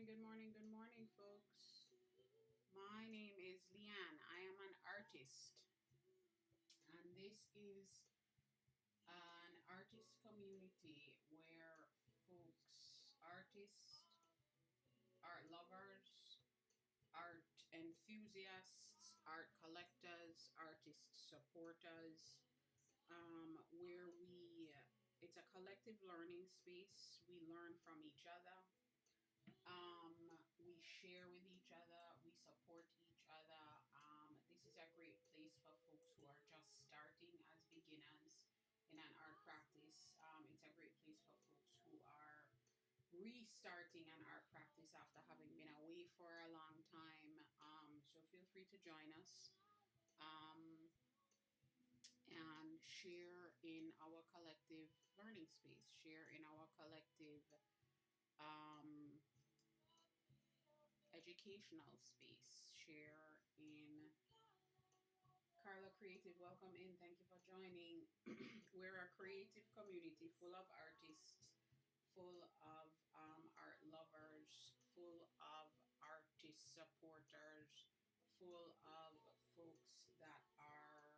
good morning, folks. My name is Leanne. I am an artist, and this is an artist community where folks, artists, art lovers, art enthusiasts, art collectors, artist supporters, where it's a collective learning space. We learn from each other. We share with each other, we support each other. This is a great place for folks who are just starting as beginners in an art practice. It's a great place for folks who are restarting an art practice after having been away for a long time. So feel free to join us and share in our collective learning space, share in our collective um, educational space, share in Carla Creative. Welcome in. Thank you for joining. We're a creative community full of artists, full of art lovers, full of artist supporters, full of folks that are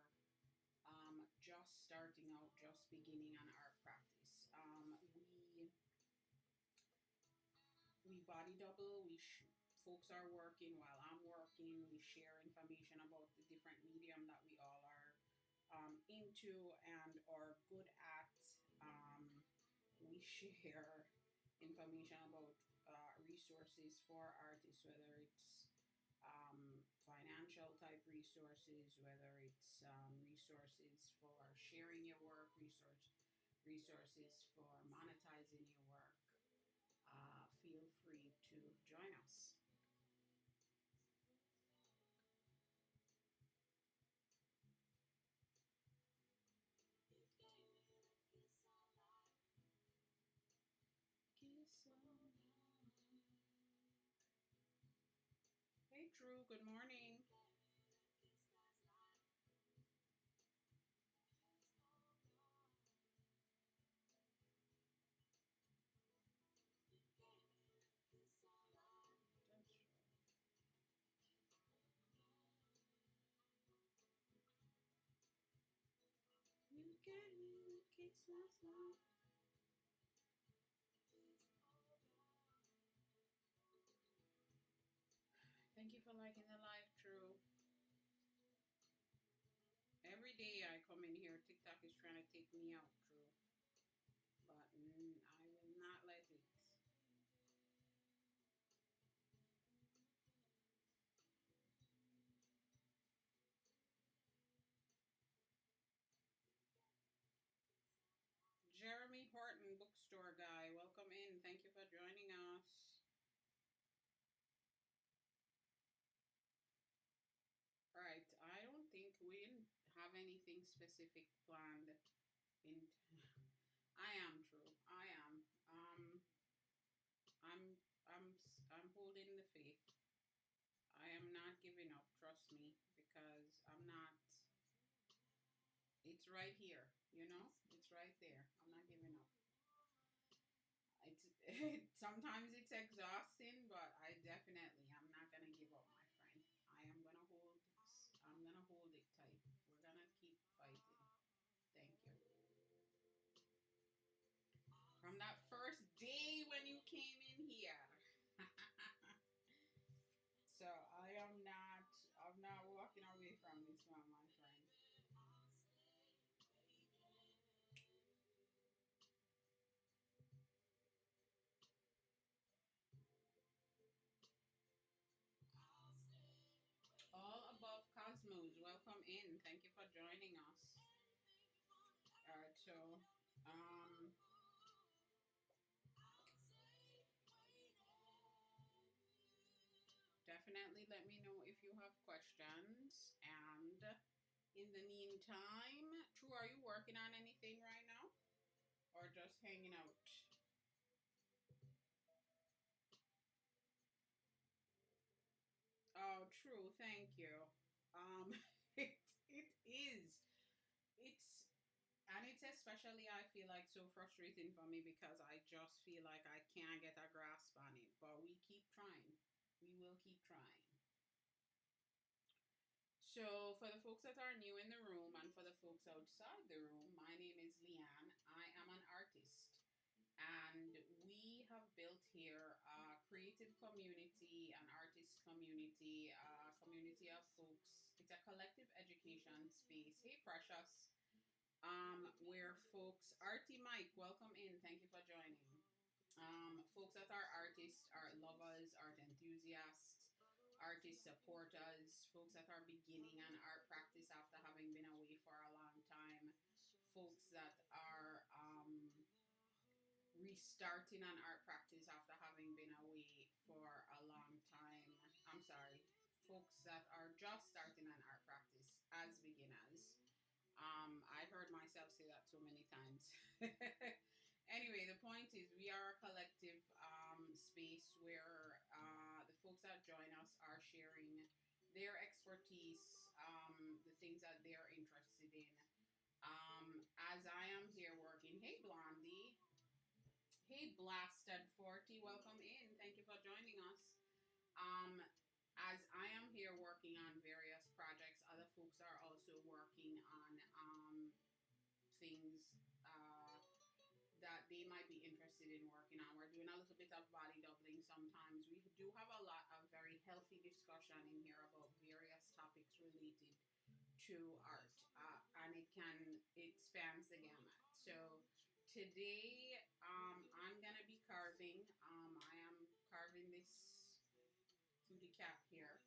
just starting out, just beginning an art practice. We body double. Folks are working while I'm working. We share information about the different medium that we all are into and are good at. We share information about resources for artists, whether it's financial type resources, whether it's resources for sharing your work, resources for monetizing your work. Feel free to join us. Hey Drew, good morning. You gave me a kiss last night. Thank you for liking the live, Drew. Every day I come in here, TikTok is trying to take me out, Drew. But I will not let it. Jeremy Horton, bookstore guy, welcome in. Thank you for joining us. All right, I don't think we didn't have anything specific planned. I am True. I am. I'm holding the faith. I am not giving up. Trust me, because I'm not. It's right here. It's right there. I'm not giving up. Sometimes it's exhausting, but I'm not gonna give up, my friend. I'm gonna hold it tight. We're gonna keep fighting. Thank you. From that first day when you came in here. So I'm not walking away from this one, my friend. All Above Cosmos, welcome in. Thank you for joining us. All right, so definitely let me know if you have questions. And in the meantime, True, are you working on anything right now? Or just hanging out? Oh, True, thank you. It is. It's especially, I feel like so frustrating for me because I just feel like I can't get a grasp on it. But we keep trying. We will keep trying. So, for the folks that are new in the room and for the folks outside the room, my name is Leanne. I am an artist. And we have built here a creative community, an artist community, a community of folks. It's a collective education space. Hey, Precious. Where folks, Artie Mike, welcome in. Thank you for joining. Folks that are artists, art lovers, art enthusiasts, artist supporters, folks that are beginning an art practice after having been away for a long time, folks that are restarting an art practice after having been away for a long time. I'm sorry, folks that are just starting an art practice as beginners. I heard myself say that so many times. Anyway, the point is we are a collective space where the folks that join us are sharing their expertise, the things that they're interested in. As I am here working, hey Blondie, hey Blasted 40, welcome in. Thank you for joining us. As I am here working on various projects, other folks are also working on things that they might be interested in working on. We're doing a little bit of body doubling sometimes. We do have a lot of very healthy discussion in here about various topics related to art, and it spans the gamut. So today I'm gonna be carving. I am carving this cutie cat here,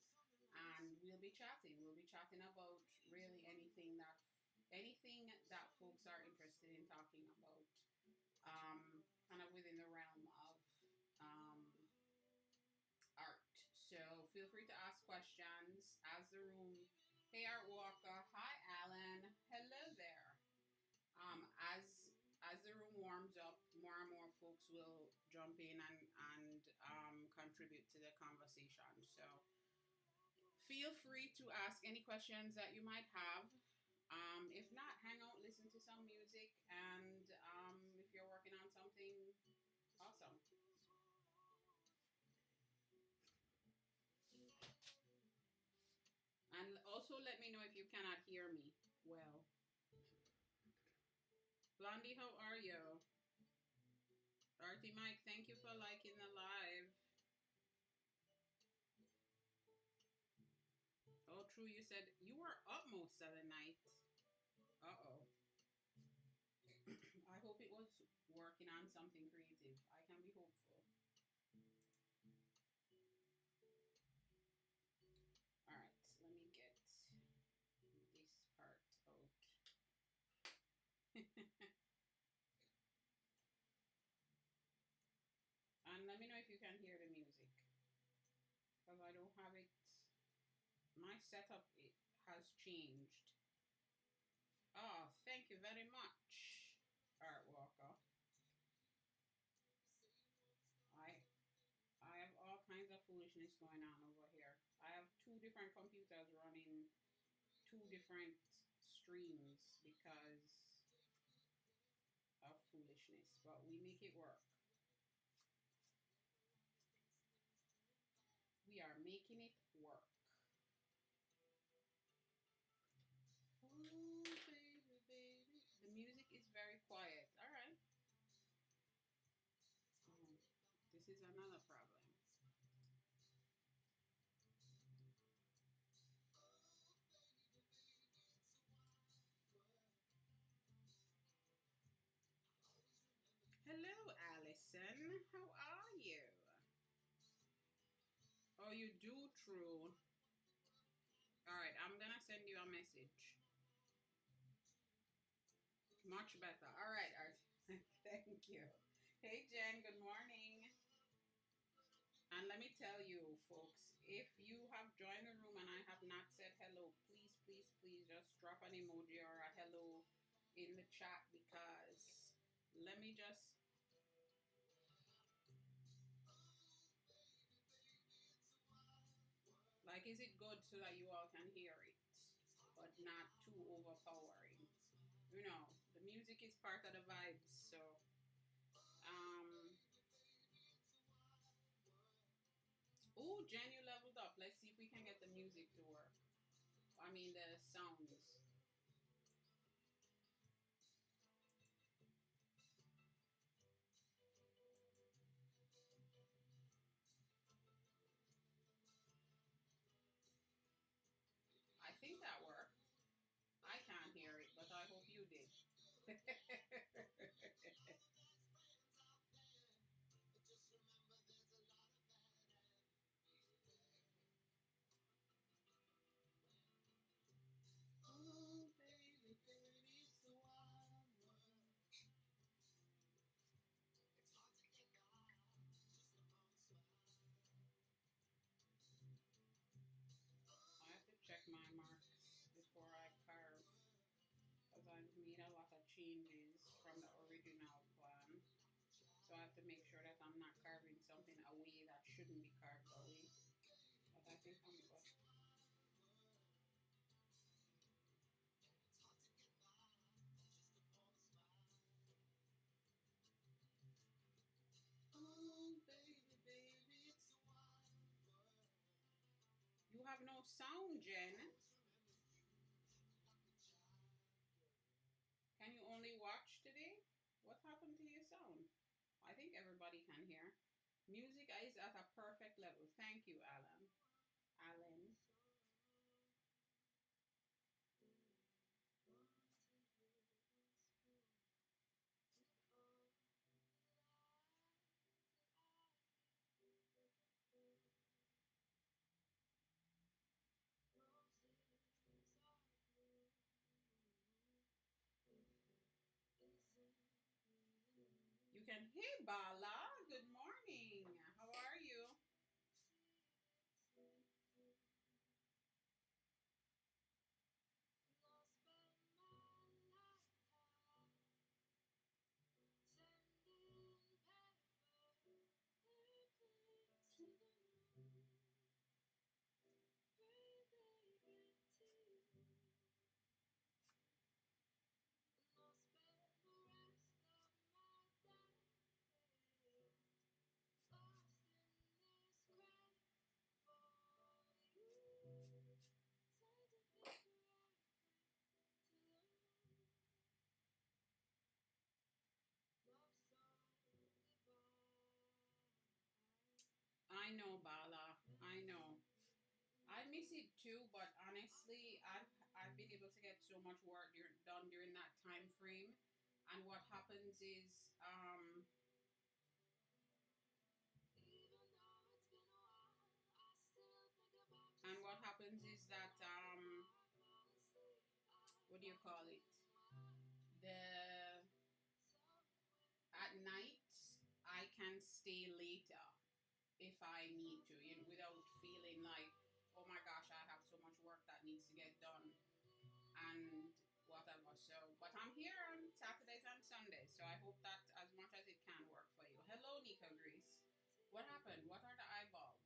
and we'll be chatting. We'll be chatting about really anything that folks are interested in talking about, kind of within the realm of art. So feel free to ask questions as the room. Hey, Art Walker. Hi, Alan. Hello there. As the room warms up, more and more folks will jump in and contribute to the conversation. So feel free to ask any questions that you might have. If not, hang out, listen to some music, and if you're working on something awesome. And also let me know if you cannot hear me well. Blondie, how are you? Artie Mike, thank you for liking the live. Oh, true, you said you were up most of the night. Uh-oh. I hope it was working on something creative. I can be hopeful. All right, let me get this part out. And let me know if you can hear the music, because I don't have it. My setup has changed. Oh, thank you very much, Art Walker. I have all kinds of foolishness going on over here. I have two different computers running two different streams because of foolishness, but we make it work. We are making it work. Oh, baby, baby. The music is very quiet. All right. Oh, this is another problem. Hello, Allison. How are you? Oh, you do, true. All right, I'm gonna send you a message. Much better. All right, Art. Thank you. Hey, Jen. Good morning. And let me tell you, folks, if you have joined the room and I have not said hello, please, please, please just drop an emoji or a hello in the chat, because let me just... Like, is it good so that you all can hear it, but not too overpowering? You know, the music music is part of the vibes. So, oh, Jen, you leveled up. Let's see if we can get the music to work. I mean, the sounds. I think that worked. I can't hear it, but I hope you did. Oh, baby, baby, it's a wild world. I have to check my marks before I carve, because I've made a lot of changes from the original plan. So I have to make sure that I'm not carving something away that shouldn't be carved away. But I think I'm good. Oh, baby, baby, it's a wild world. You have no sound, Jen. Can you only watch today? What happened to your sound? I think everybody can hear. Music is at a perfect level. Thank you, Alan. Alan. You can hear Bala. Good morning. How are you? I know, Bala. I know. I miss it too, but honestly, I've been able to get so much work done during that time frame, and what happens is that what do you call it? The At night I can stay later if I need to, without feeling like, oh my gosh, I have so much work that needs to get done and whatever. So, but I'm here on Saturdays and Sundays, so I hope that as much as it can work for you. Hello, Nico Grease. What happened? What are the eyeballs?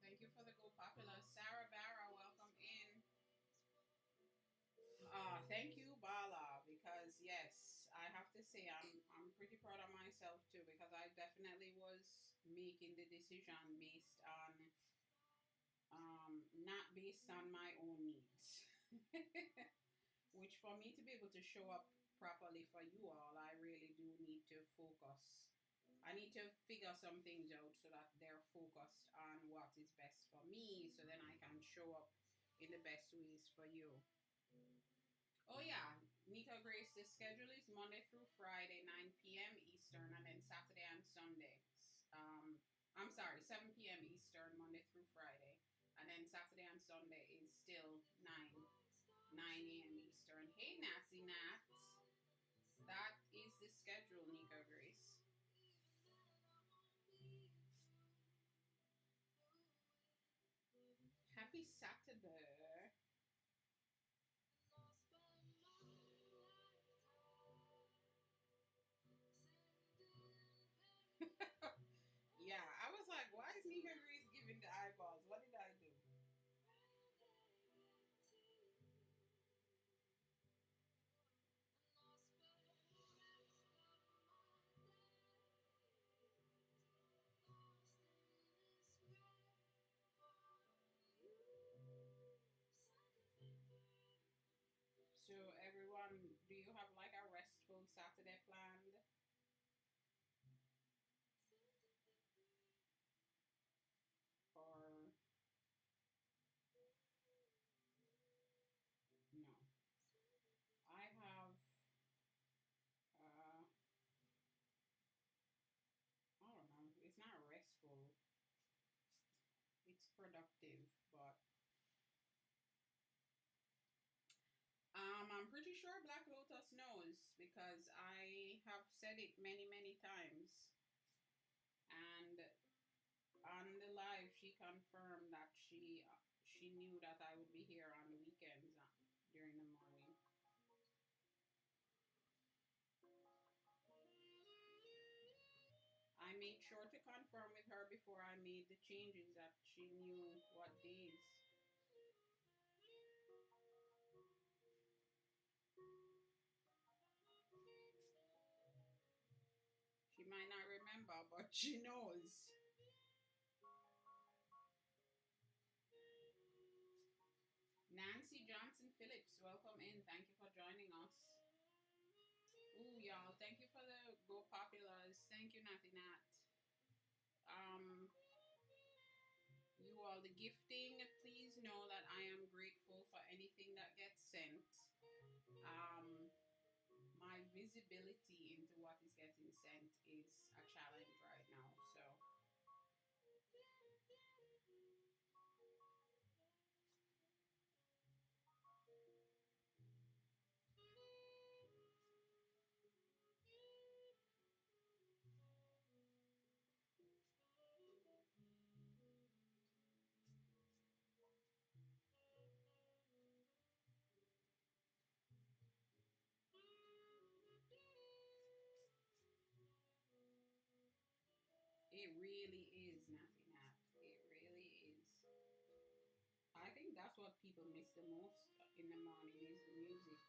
Thank you for the Go Popular. Sarah Barra, welcome in. Thank you, Bala, because yes, I have to say I'm pretty proud of myself too, because I definitely was making the decision based on not based on my own needs. Which for me to be able to show up properly for you all, I really do need to focus. I need to figure some things out so that they're focused on what is best for me, so then I can show up in the best ways for you. Oh yeah, Nika Grace, the schedule is Monday through Friday, 9 p.m. Eastern, and then Saturday and Sunday. I'm sorry, 7 p.m. Eastern, Monday through Friday. And then Saturday and Sunday is still 9 a.m. Eastern. Hey, Nazi Nat. That is the schedule, Nika Grace. Happy Saturday. Yeah, I was like, why is Nika Grace giving the eyeballs? What did I do? have like a restful Saturday planned? Or no? I have, uh, I don't know, it's not restful, it's productive, but I'm pretty sure Black Lotus knows because I have said it many, many times. And on the live, she confirmed that she knew that I would be here on the weekends during the morning. I made sure to confirm with her before I made the changes that she knew what days. She might not remember, but she knows. Nancy Johnson Phillips, welcome in. Thank you for joining us. Ooh, y'all, thank you for the Go Populars. Thank you, Natty Nat. You all, the gifting, please know that I am grateful for anything that gets sent. My visibility into what is getting sent is a challenge right now, so it really is, Natty Nat. It really is. I think that's what people miss the most in the morning is the music.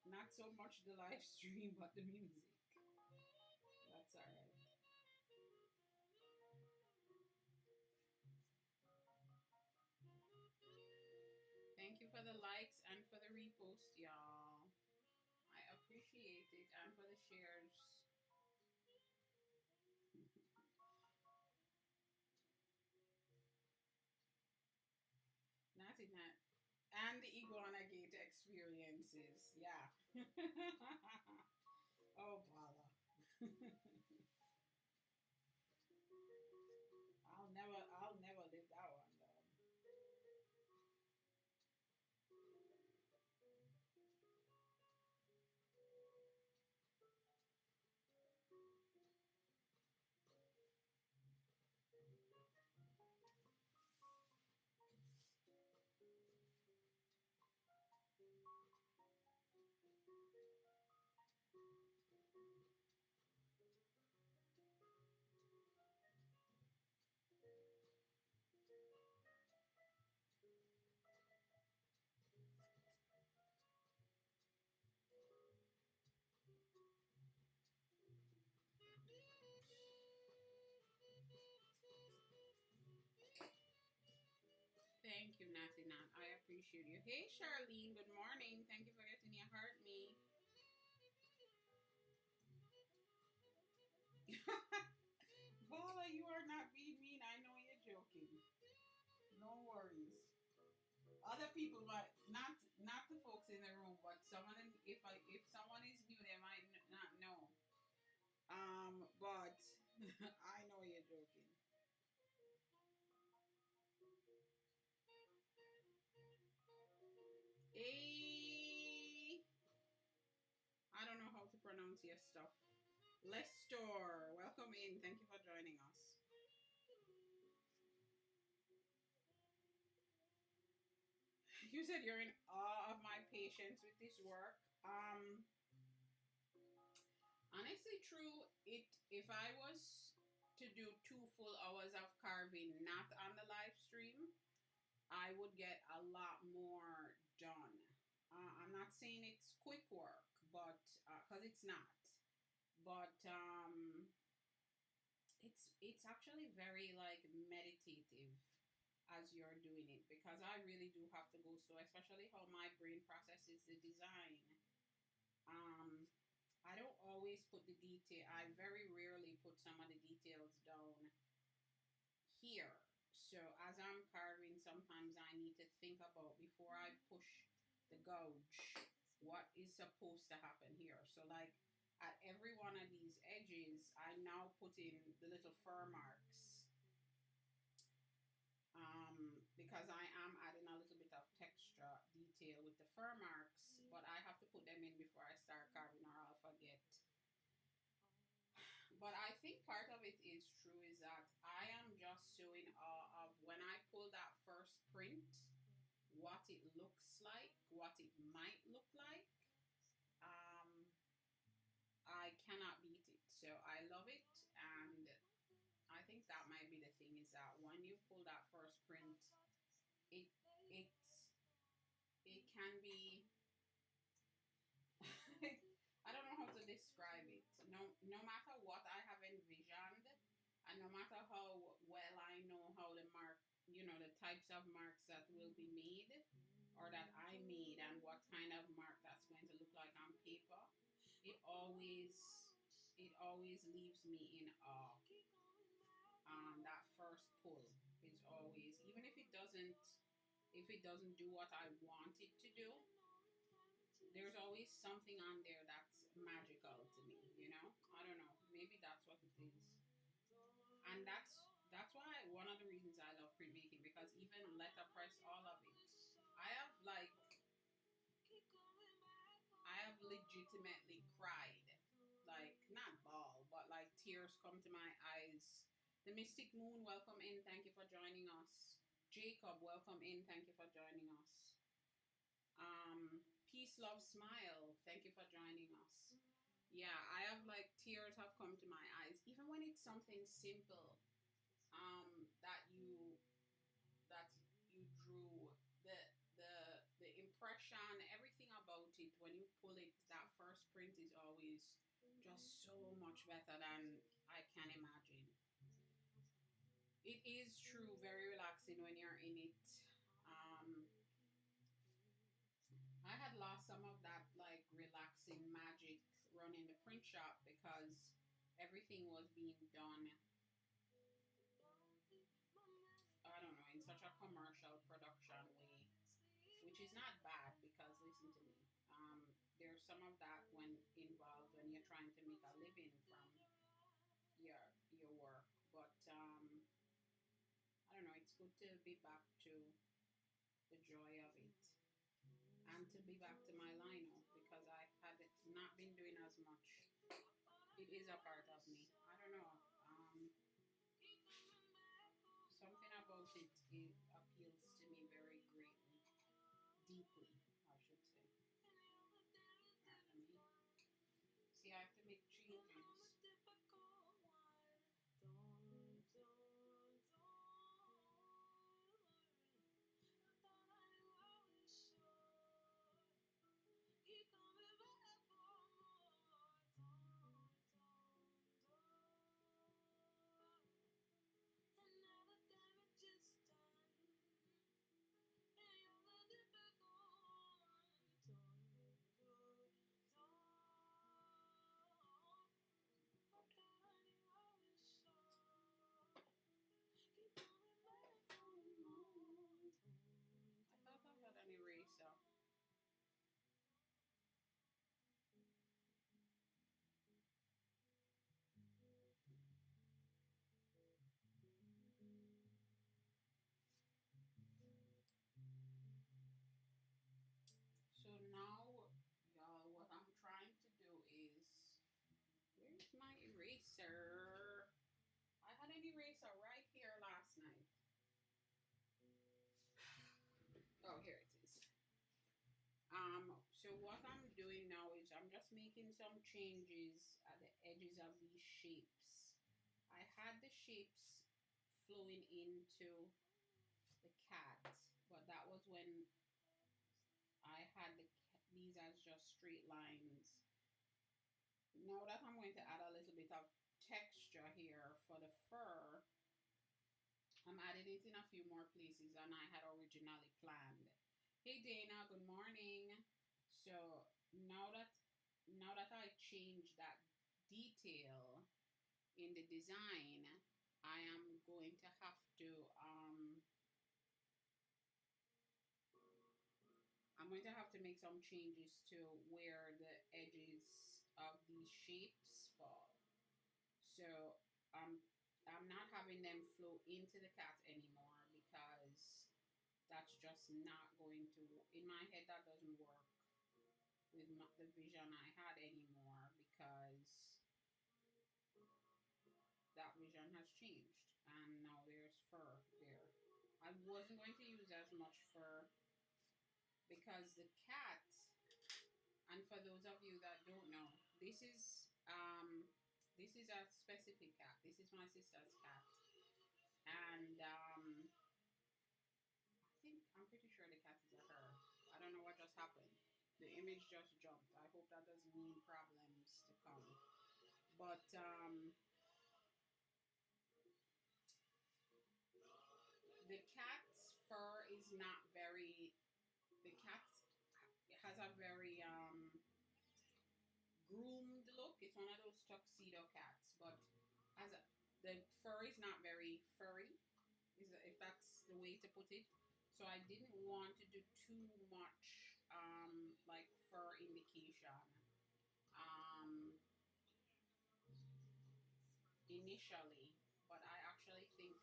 Not so much the live stream, but the music. That's alright. Thank you for the likes and for the repost, y'all. I appreciate it, and for the shares. Natty Nat. And the Iguana Gate experiences. Yeah. Oh, bother. I'll never live that one down. Thank you, Natty Nat. I appreciate you. Hey, Charlene. Good morning. Thank you for getting your heart me. Paula, you are not being mean. I know you're joking. No worries. Other people, but not the folks in the room, but someone. If someone is new, they might not know. But I know you're joking. I don't know how to pronounce your stuff. Lester, welcome in. Thank you for joining us. You said you're in awe of my patience with this work. Honestly, true. If I was to do 2 full hours of carving, not on the live stream, I would get a lot more done. I'm not saying it's quick work, but because it's not, but it's actually very like meditative as you're doing it because I really do have to go slow, especially how my brain processes the design. I don't always put the detail. I very rarely put some of the details down here. So as I'm carving, sometimes I need to think about, before I push the gouge, what is supposed to happen here. So like at every one of these edges, I now put in the little fur marks, because I am adding a little bit of texture detail with the fur marks, but I have to put them in before I start carving or I'll forget. But I think part of it is true, is that I am just so in awe of when I pull that first print, what it looks like, what it might look like. I cannot beat it. So I love it, and I think that might be the thing, is that when you pull that first print, it it it can be I don't know how to describe it. No matter what I have envisioned, and no matter how well I know how the mark, the types of marks that will be made, or that I made, and what kind of mark that's going to look like on paper, it always leaves me in awe. That first pull is always, even if it doesn't do what I want it to do, there's always something on there that's magical to me, I don't know, maybe that's what it is. And that's why, one of the reasons I love printmaking, because even letterpress, all of it, I have like I have legitimately cried, like not ball, but like tears come to my eyes. The Mystic Moon, welcome in, thank you for joining us. Jacob, welcome in, thank you for joining us. Peace, love, smile, thank you for joining us. Yeah, I have like tears have come to my eyes, even when it's something simple, that you drew, the impression, everything about it. When you pull it, that first print is always just so much better than I can imagine. It is true, very relaxing when you're in it. I had lost some of that like relaxing magic running the print shop, because everything was being done, I don't know, in such a commercial production way, which is not bad, because listen to me, there's some of that when involved when you're trying to make a living from your work, but I don't know, it's good to be back to the joy of it, and to be back to my Lino, because I had not been doing as much. It is a part of me. I don't know. Something about it appeals to me very greatly, deeply, I should say. Alright, let me see. I have to make changes. I thought I had an eraser. So now, y'all, what I'm trying to do is, where's my eraser? I had an eraser right here last night. Oh, here it is. So what I'm doing now is I'm just making some changes at the edges of these shapes. I had the shapes flowing into the cat, but that was when I had these as just straight lines. Now that I'm going to add a little bit of texture here for the fur, I'm adding it in a few more places than I had originally planned. Hey Dana, good morning. So now that now that I changed that detail in the design, I am going to have to make some changes to where the edges of these shapes fall. So I'm not having them flow into the cat anymore because that's just not going to, in my head, that doesn't work with the vision I had anymore, because that vision has changed and now there's fur there. I wasn't going to use as much fur because the cat, and for those of you that don't know, this is a specific cat. This is my sister's cat, and I'm pretty sure the cat is a her. I don't know what just happened. The image just jumped. I hope that doesn't mean problems to come. But the cat's fur is not very. The cat has a very groomed look. It's one of those tuxedo cats, but the fur is not very furry, if that's the way to put it. So I didn't want to do too much like fur indication um, initially, but I actually think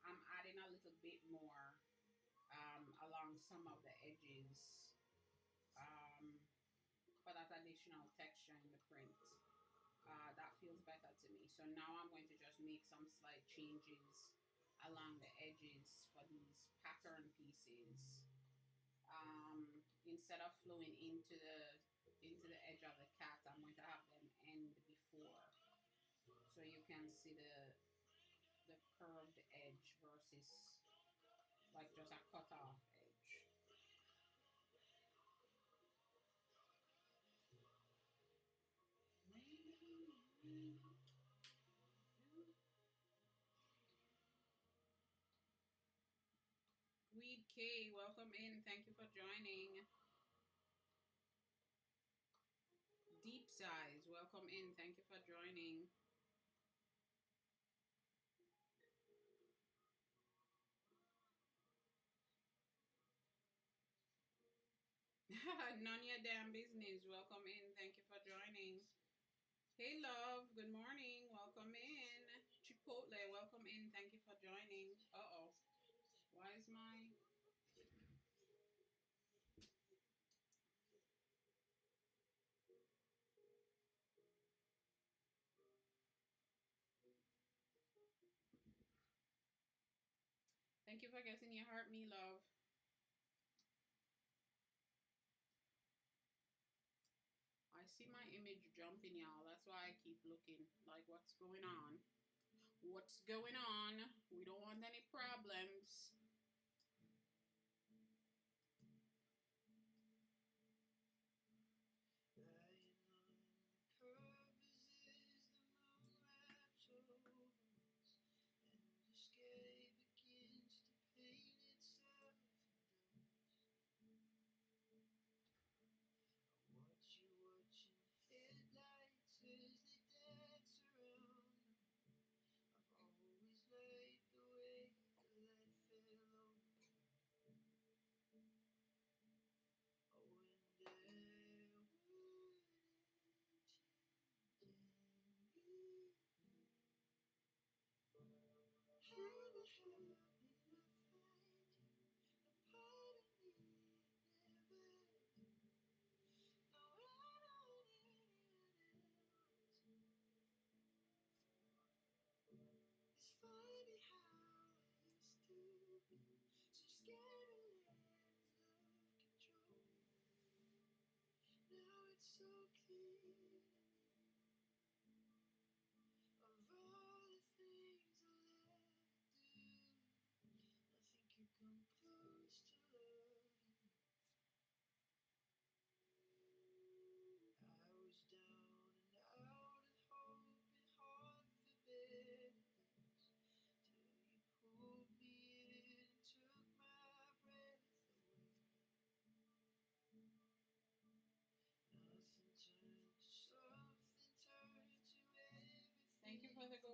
I'm adding a little bit more along some of the edges um, for that additional texture in the print. That feels better to me. So now I'm going to just make some slight changes along the edges for these pattern pieces. Instead of flowing into the edge of the cat, I'm going to have them end before, so you can see the curved edge versus like just a cut off edge. Weed K, welcome in. Thank you for joining. Deep Size, welcome in. Thank you for joining. None of your damn business. Welcome in. Thank you for joining. Hey, love. Good morning. Welcome in. Chipotle, welcome in. Thank you for joining. Uh-oh. Why is my... Thank you for getting your heart, me love. I see my image jumping, y'all. That's why I keep looking. Like, what's going on? What's going on? We don't want any problems.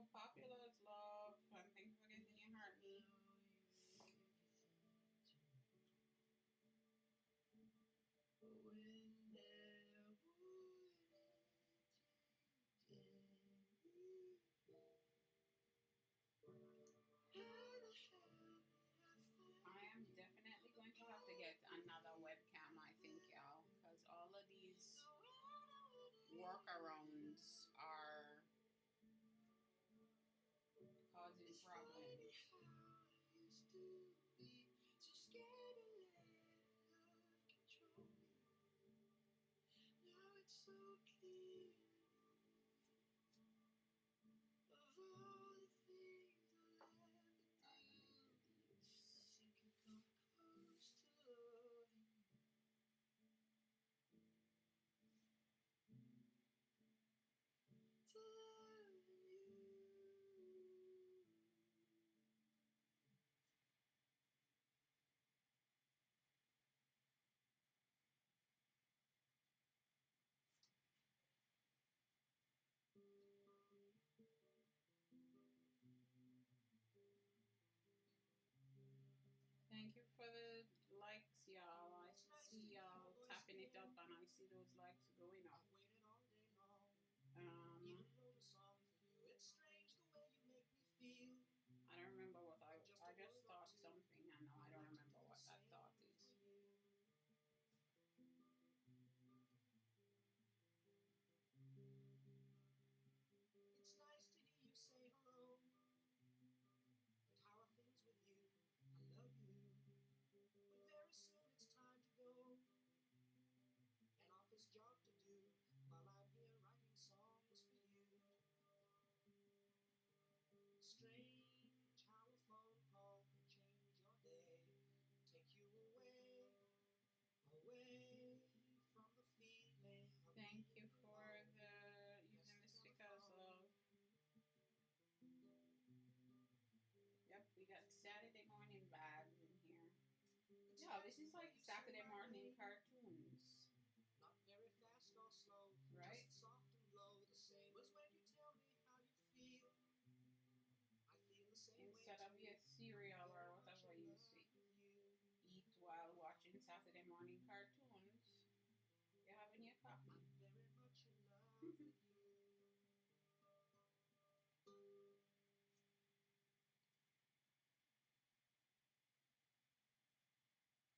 so popular, love. And thank you for getting your heart me. I am definitely going to have to get another webcam, I think, y'all, because all of these workarounds are causing problems. Now it's so clear of all the things I'll have to do. I can come close to loving you. Thank you for the likes, y'all. I see y'all tapping it up, and I see those likes going up. I don't remember what I just thought something, and now I don't remember what that thought is. It's nice to hear you say hello. And how are things with you? I love you. But very soon it's time to go. An office job to do while I'm here writing songs for you. Strange how a phone call can change your day. Take you away from the feeling. Thank you for the using the stickers, love. Yep, we got Saturday morning vibes in here. Yeah, this is like Saturday morning cartoons. Not very fast or slow, right? Just soft and low, the same as when you tell me how you feel. I feel the same instead of your cereal or whatever you eat while watching Saturday morning cartoons, you're having your coffee. I'm very much in love with you.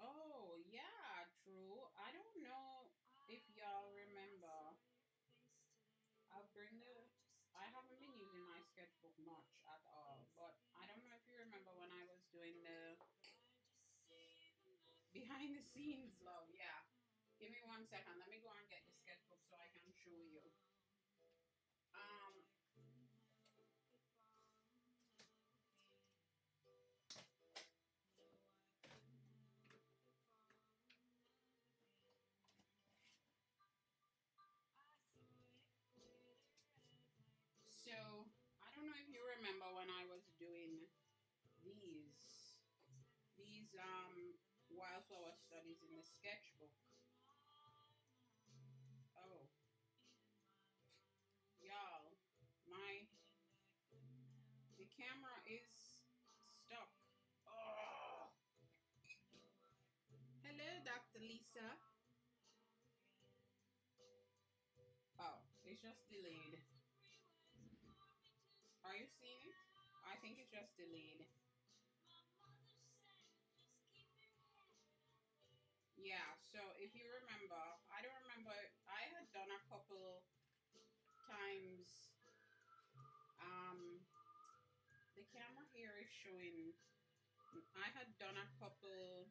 Oh, yeah, true. I don't know if y'all remember. I haven't been using my sketchbook much at all, but I don't know if you remember when I was doing the behind the scenes, love. Yeah. Give me 1 second. Let me go and get the sketchbook so I can show you. So, I don't know if you remember when I was doing these wildflower studies in the sketchbook. Oh, y'all, the camera is stuck. Oh. Hello, Dr. Lisa. Oh, it's just delayed. Are you seeing it? I think it's just delayed. Yeah, so if you remember, I don't remember, I had done a couple times, the camera here is showing, I had done a couple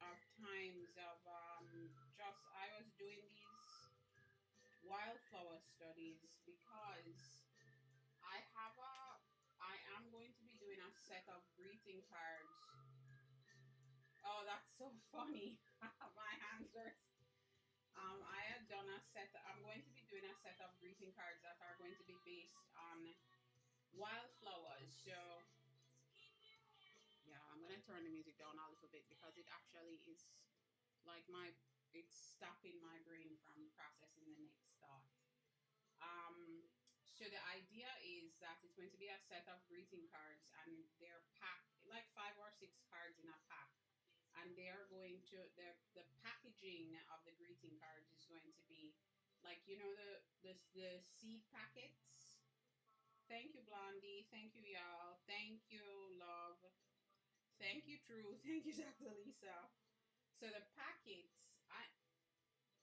of times of, I was doing these wildflower studies because I am going to be doing a set of greeting cards. Oh, that's so funny. My hands are. I had done a set. I'm going to be doing a set of greeting cards that are going to be based on wildflowers. So, yeah, I'm gonna turn the music down a little bit because it actually is like it's stopping my brain from processing the next thought. So the idea is that it's going to be a set of greeting cards, and they're packed like 5 or 6 cards in a pack. And they are going to the packaging of the greeting cards is going to be like, you know, the seed packets. Thank you, Blondie. Thank you, y'all. Thank you, love. Thank you, True. Thank you, Dr. Lisa. So the packets,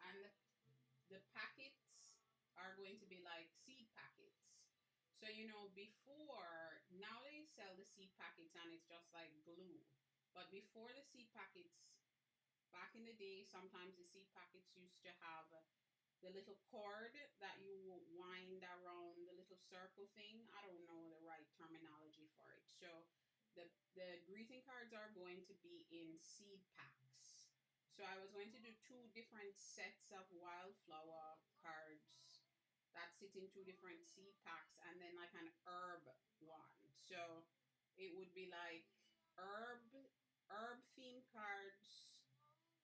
and the packets are going to be like seed packets. So, you know, before, now they sell the seed packets and it's just like glue. But before the seed packets, back in the day, sometimes the seed packets used to have the little cord that you will wind around the little circle thing. I don't know the right terminology for it. So the greeting cards are going to be in seed packs. So I was going to do 2 different sets of wildflower cards that sit in 2 different seed packs, and then like an herb one. So it would be like herb themed cards,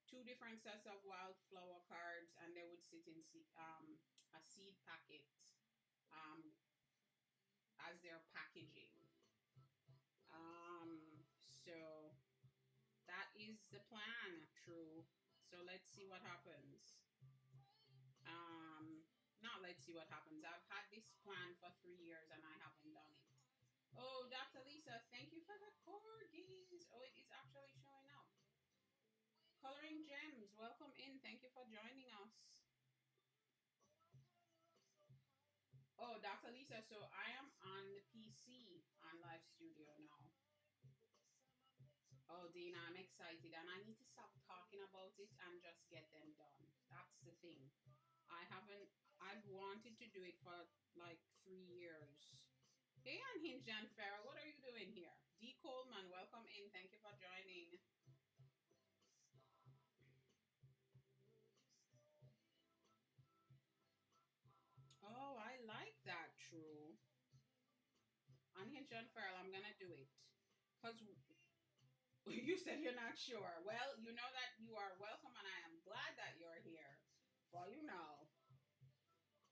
2 different sets of wildflower cards, and they would sit in a seed packet as their packaging. So that is the plan, True. So let's see what happens. Not let's see what happens. I've had this plan for 3 years and I haven't done it. Oh, Dr. Lisa, thank you for the corgis. Oh, it is actually showing up. Coloring Gems, welcome in. Thank you for joining us. Oh, Dr. Lisa, so I am on the PC on Live Studio now. Oh, Dana, I'm excited, and I need to stop talking about it and just get them done. That's the thing. I've wanted to do it for like 3 years. Hey, Unhinged and Farrell, what are you doing here? D. Coleman, welcome in. Thank you for joining. Oh, I like that, True. Unhinged and Farrell, I'm gonna do it. Because you said you're not sure. Well, you know that you are welcome, and I am glad that you're here. Well, you know,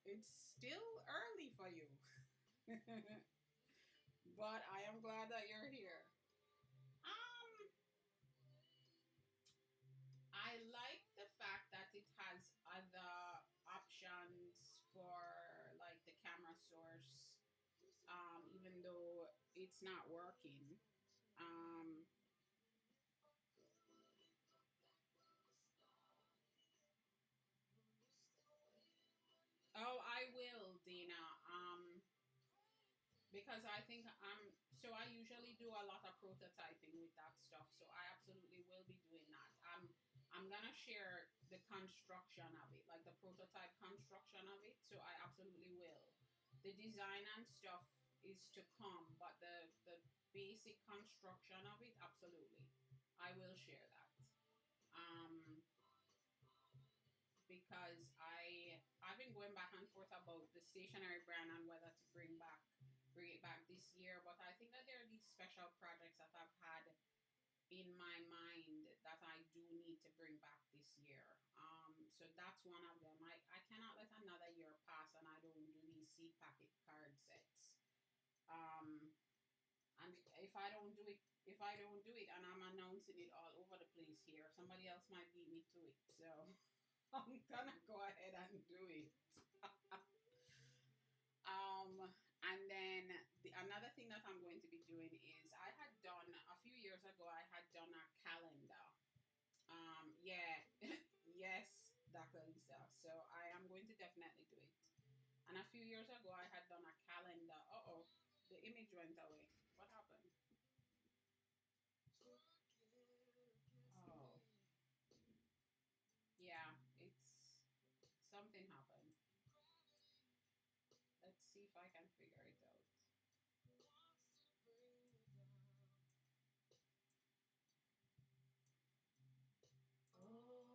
it's still early for you. But I am glad that you're here. I like the fact that it has other options for like the camera source, even though it's not working. Um, oh, I will, Dina. Because I think so I usually do a lot of prototyping with that stuff, so I absolutely will be doing that. I'm gonna share the construction of it, like the prototype construction of it, so I absolutely will. The design and stuff is to come, but the basic construction of it, absolutely, I will share that. Because I've been going back and forth about the stationery brand and whether to bring it back this year. But I think that there are these special projects that I've had in my mind that I do need to bring back this year. So that's one of them. I cannot let another year pass and I don't do these seed packet card sets. And if I don't do it and I'm announcing it all over the place here, somebody else might beat me to it. So I'm gonna go ahead and do it. And then another thing that I'm going to be doing is I had done a few years ago. I had done a calendar. Yeah, yes, Dr. Lisa. So I am going to definitely do it. And a few years ago, I had done a calendar. Oh, the image went away. What happened? Oh, yeah, it's something happened. Let's see if I can figure it out. Oh,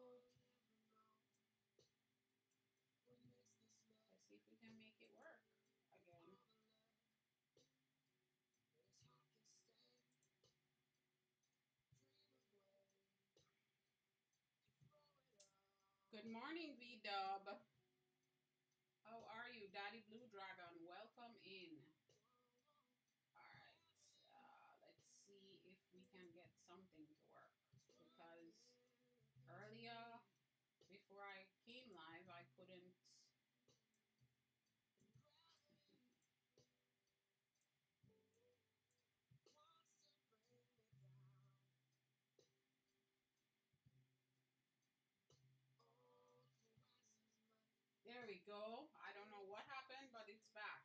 let's see if we can make it work again. Good morning, V-Dub. How are you? Daddy Blue Dragon, welcome in. Alright, let's see if we can get something to work. Because earlier, before I came live, I couldn't. There we go. I don't know what happened, but it's back.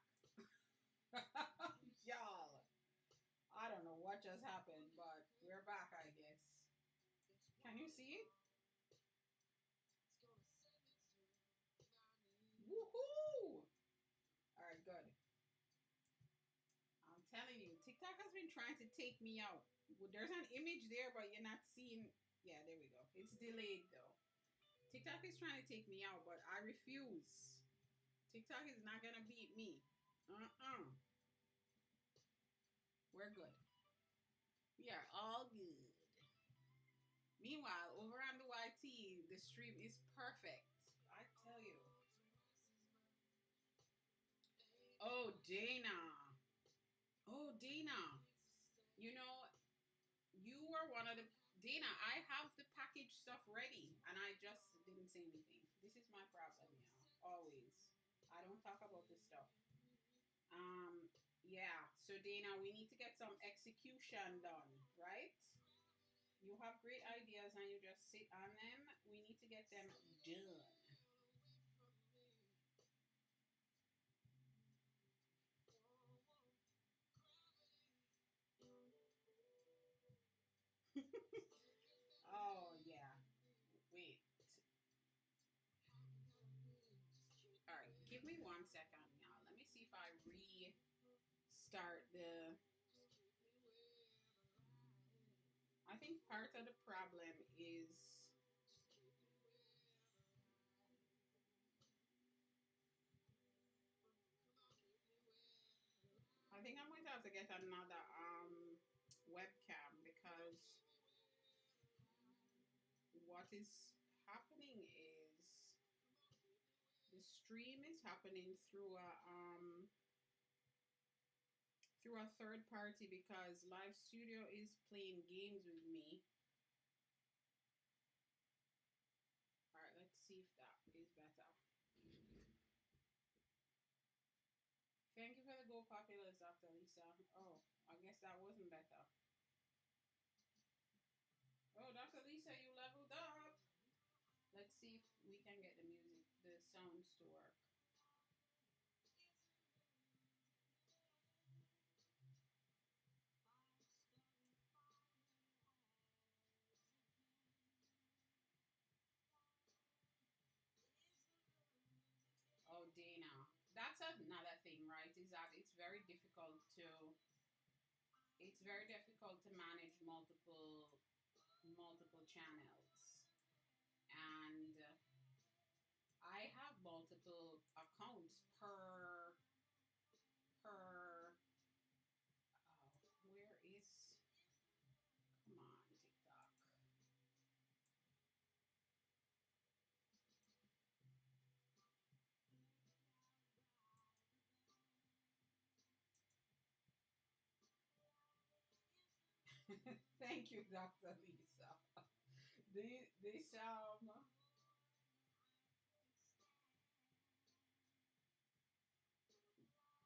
Y'all, I don't know what just happened, but we're back, I guess. Can you see it? Woohoo! Alright, good. I'm telling you, TikTok has been trying to take me out. Well, there's an image there, but you're not seeing. Yeah, there we go. It's delayed though. TikTok is trying to take me out, but I refuse. TikTok is not gonna beat me. We're good. We are all good. Meanwhile, over on the YT, the stream is perfect. I tell you. Oh, Dana. Oh, Dana. You know, you were one of the... Dana, I have the package stuff ready, and I just didn't say anything. This is my problem, always. I don't talk about this stuff. Yeah. So, Dana, we need to get some execution done, right? You have great ideas, and you just sit on them. We need to get them done. Oh, yeah. Wait. All right. Give me 1 second, y'all. Let me see if I restart the... I think part of the problem is... I think I'm going to have to get another webcam because what is happening is the stream is happening through a third party because Live Studio is playing games with me. All right, let's see if that is better. Thank you for the Go Populars, Dr. Lisa. Oh, I guess that wasn't better. Oh, Dr. Lisa, you leveled up. Let's see if we can get the music, the sounds to work. Oh, Dana. That's another thing, right? Is that it's very difficult to manage multiple channels. And I have multiple accounts per where is, come on, TikTok. Thank you, Dr. Lisa. This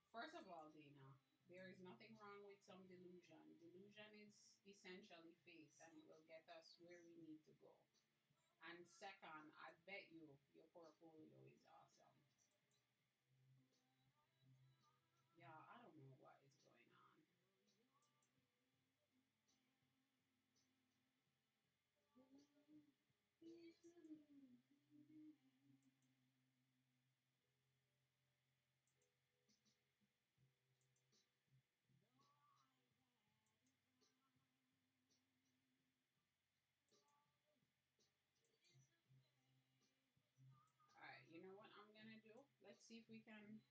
first of all, Dana, there is nothing wrong with some delusion. Delusion is essentially faith, and it will get us where we need to go. And second, I bet you your portfolio is awesome. Yeah, I don't know what is going on. Alright, you know what I'm gonna do? Let's see if we can...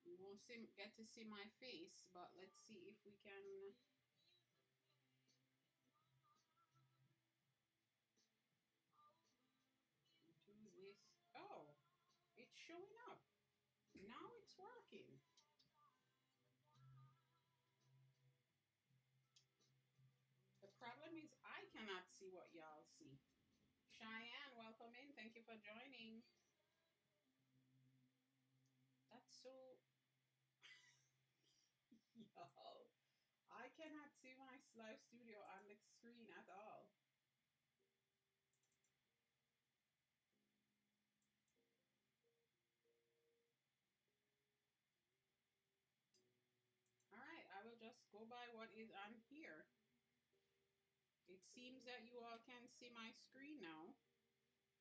You won't get to see my face, but let's see if we can... do this. Oh, it's showing up. Now it's working. The problem is I cannot see what y'all see. Cheyenne, welcome in. Thank you for joining. That's so... Y'all, I cannot see my live studio on the screen at all. All right, I will just go by what is on here. It seems that you all can see my screen now.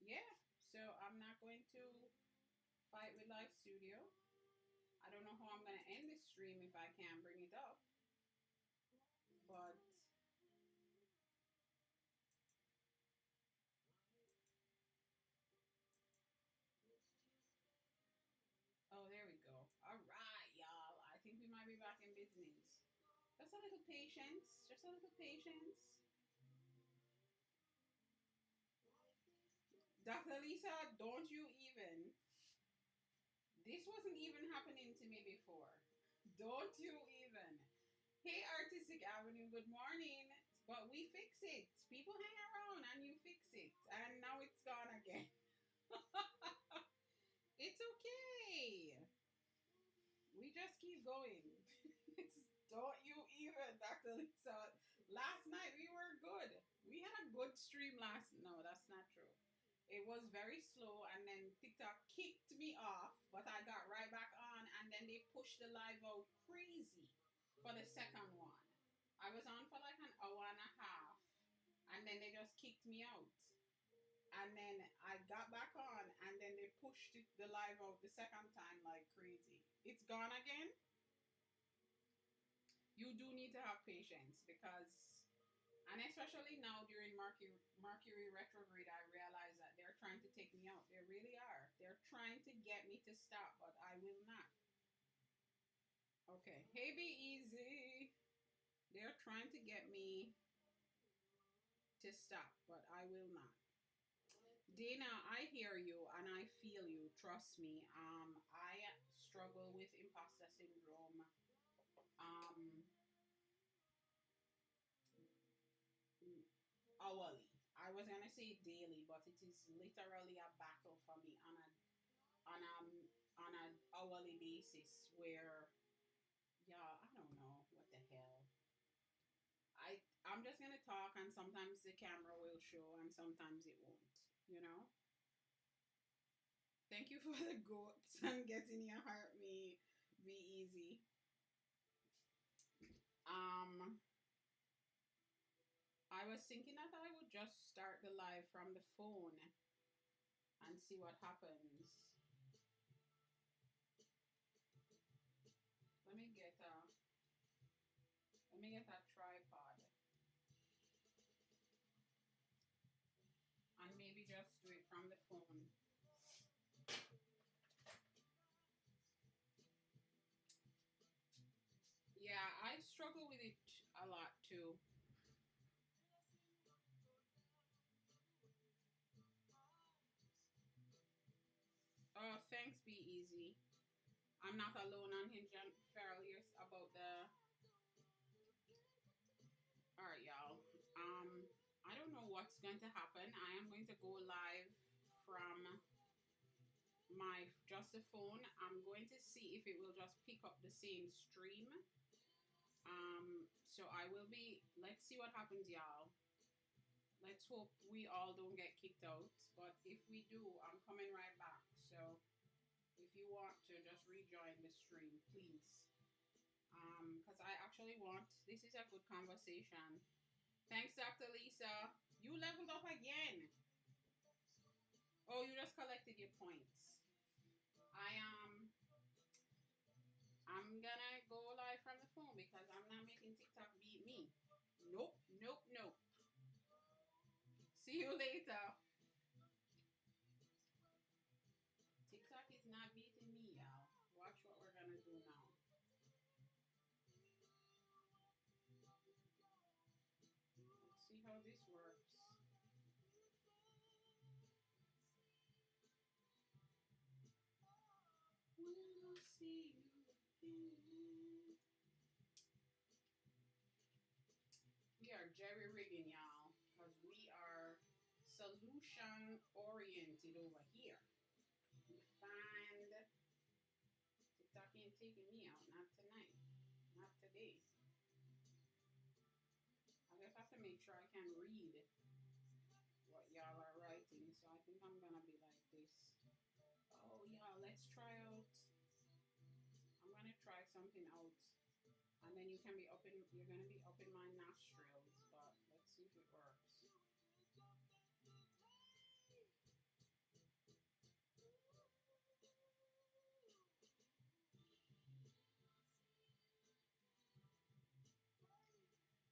Yeah, so I'm not going to fight with Live Studio. I don't know how I'm going to end this stream if I can't bring it up. But oh, there we go. All right, y'all. I think we might be back in business. Just a little patience. Just a little patience. Dr. Lisa, don't you even. This wasn't even happening to me before. Don't you even. Hey, Artistic Avenue, good morning. But we fix it. People hang around and you fix it. And now it's gone again. It's okay. We just keep going. Don't you even, Dr. Lisa. Last night we were good. We had a good stream last. No, that's not true. It was very slow, and then TikTok kicked me off, but I got right back on, and then they pushed the live out crazy for the second one. I was on for like an hour and a half, and then they just kicked me out. And then I got back on, and then they pushed the live out the second time like crazy. It's gone again. You do need to have patience because, and especially now during Mercury retrograde, I realize that they're trying to take me out. They really are. They're trying to get me to stop, but I will not. Okay. Hey, be easy. They're trying to get me to stop, but I will not. Dana, I hear you and I feel you. Trust me. I struggle with imposter syndrome. Hourly. I was gonna say daily, but it is literally a battle for me on an hourly basis where, yeah, I don't know what the hell. I'm just gonna talk, and sometimes the camera will show and sometimes it won't, you know. Thank you for the goats and getting your heart me be easy. I was thinking that I would just start the live from the phone and see what happens. Let me get a tripod. And maybe just do it from the phone. Yeah, I struggle with it a lot too. Oh, thanks, Be Easy. I'm not alone on Hinge and fairly about the... Alright, y'all. I don't know what's going to happen. I am going to go live from my just the phone. I'm going to see if it will just pick up the same stream. So I will be... Let's see what happens, y'all. Let's hope we all don't get kicked out. But if we do, I'm coming right back. So if you want to just rejoin the stream, please. Because I actually want... This is a good conversation. Thanks, Dr. Lisa. You leveled up again. Oh, you just collected your points. I'm gonna go live from the phone because I'm not making TikTok beat me. Nope, nope, nope. See you later. TikTok is not beating me, y'all. Watch what we're gonna do now. Let's see how this works. see you again. We are jerry rigging, y'all, because we are solution oriented over here. We find TikTok ain't taking me out, not tonight, not today. I just have to make sure I can read what y'all are writing, so I think I'm gonna be like this. Oh yeah, let's try out. I'm gonna try something out, and then you're gonna be up in my nostrils, but let's see if it works.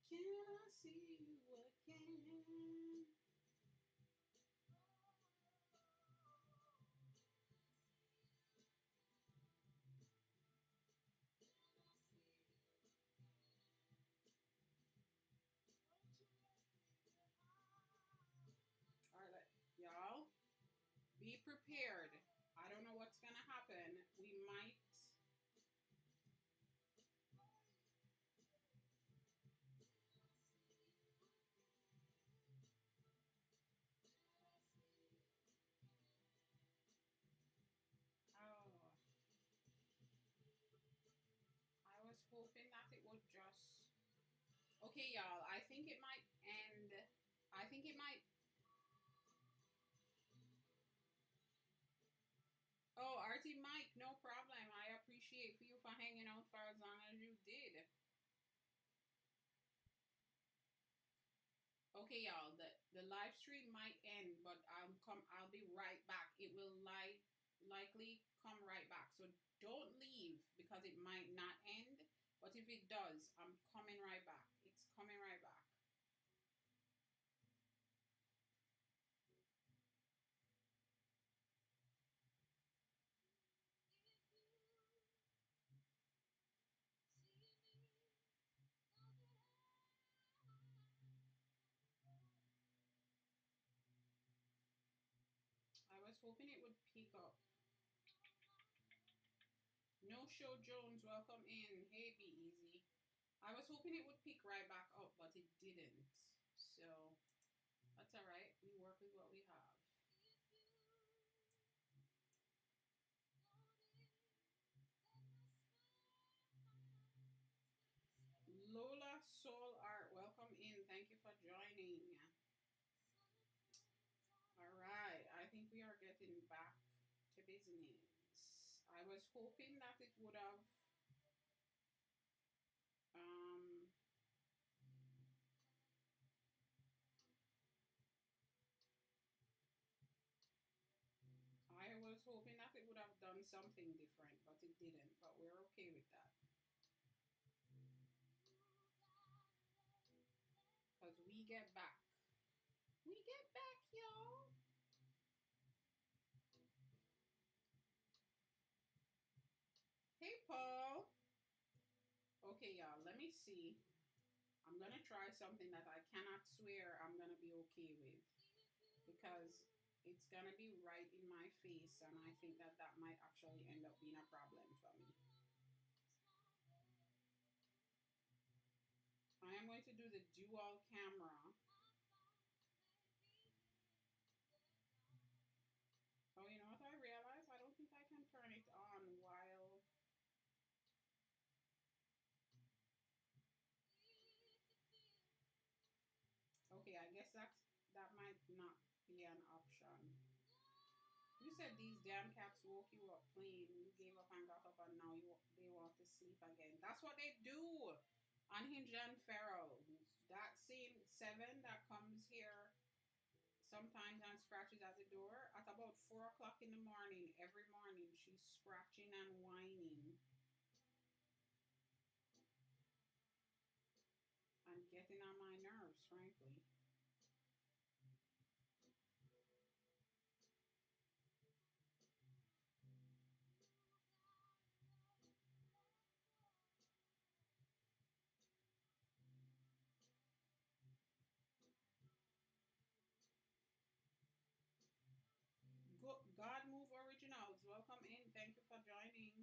Can I see you again? All right, y'all, be prepared. I don't know what's gonna happen. We might. Oh, I was hoping that it would just. Okay, y'all, I think it might end. I think it might. Oh, RT Mike, no problem. I appreciate you for hanging out for as long as you did. Okay, y'all, the live stream might end, but I'll be right back. It will likely come right back. So don't leave because it might not end. But if it does, I'm coming right back. It's coming right back. I was hoping it would pick up. No Show Jones, welcome in. Hey, Be Easy. I was hoping it would pick right back up, but it didn't. So that's all right. We work with what we have. Lola Soul Art, welcome in. Thank you for joining. All right, I think we are getting back to business. I was hoping that it would have I was hoping that it would have done something different, but it didn't. But we're okay with that. Because we get back. We get back, y'all. Hey, Paul. Okay, y'all, let me see. I'm going to try something that I cannot swear I'm going to be okay with. Because it's going to be right in my face, and I think that that might actually end up being a problem for me. I am going to do the dual camera. Oh, you know what I realized? I don't think I can turn it on while... Okay, I guess that might not be an option. You said these damn cats woke you up playing. You gave up and got up, and now they want to sleep again. That's what they do. Unhinged and Feral. That same 7 that comes here sometimes and scratches at the door. At about 4 o'clock in the morning, every morning, she's scratching and whining. And getting on my nerves, frankly. God Move Originals, welcome in. Thank you for joining.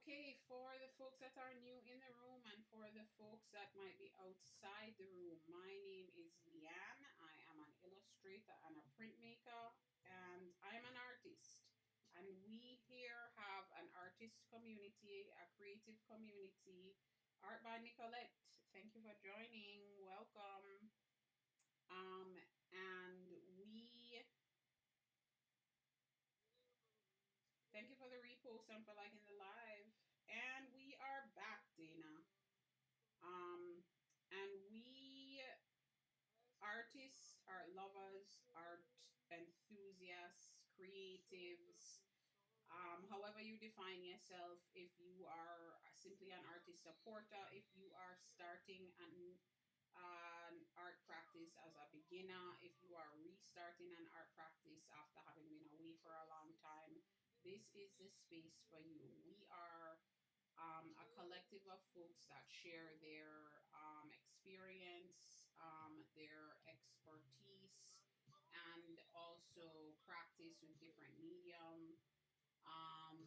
Okay, for the folks that are new in the room and for the folks that might be outside the room, my name is Leanne. I am an illustrator and a printmaker, and I am an artist. And we here have an artist community, a creative community, Art by Nicolette. Thank you for joining. Welcome. And we thank you for the repost and for liking the live. And we are back, Dana. And we artists, art lovers, art enthusiasts, creatives, however you define yourself, if you are simply an artist supporter, if you are starting an art practice as a beginner, if you are restarting an art practice after having been away for a long time, this is the space for you. We are a collective of folks that share their experience, their expertise, and also practice with different medium. Um,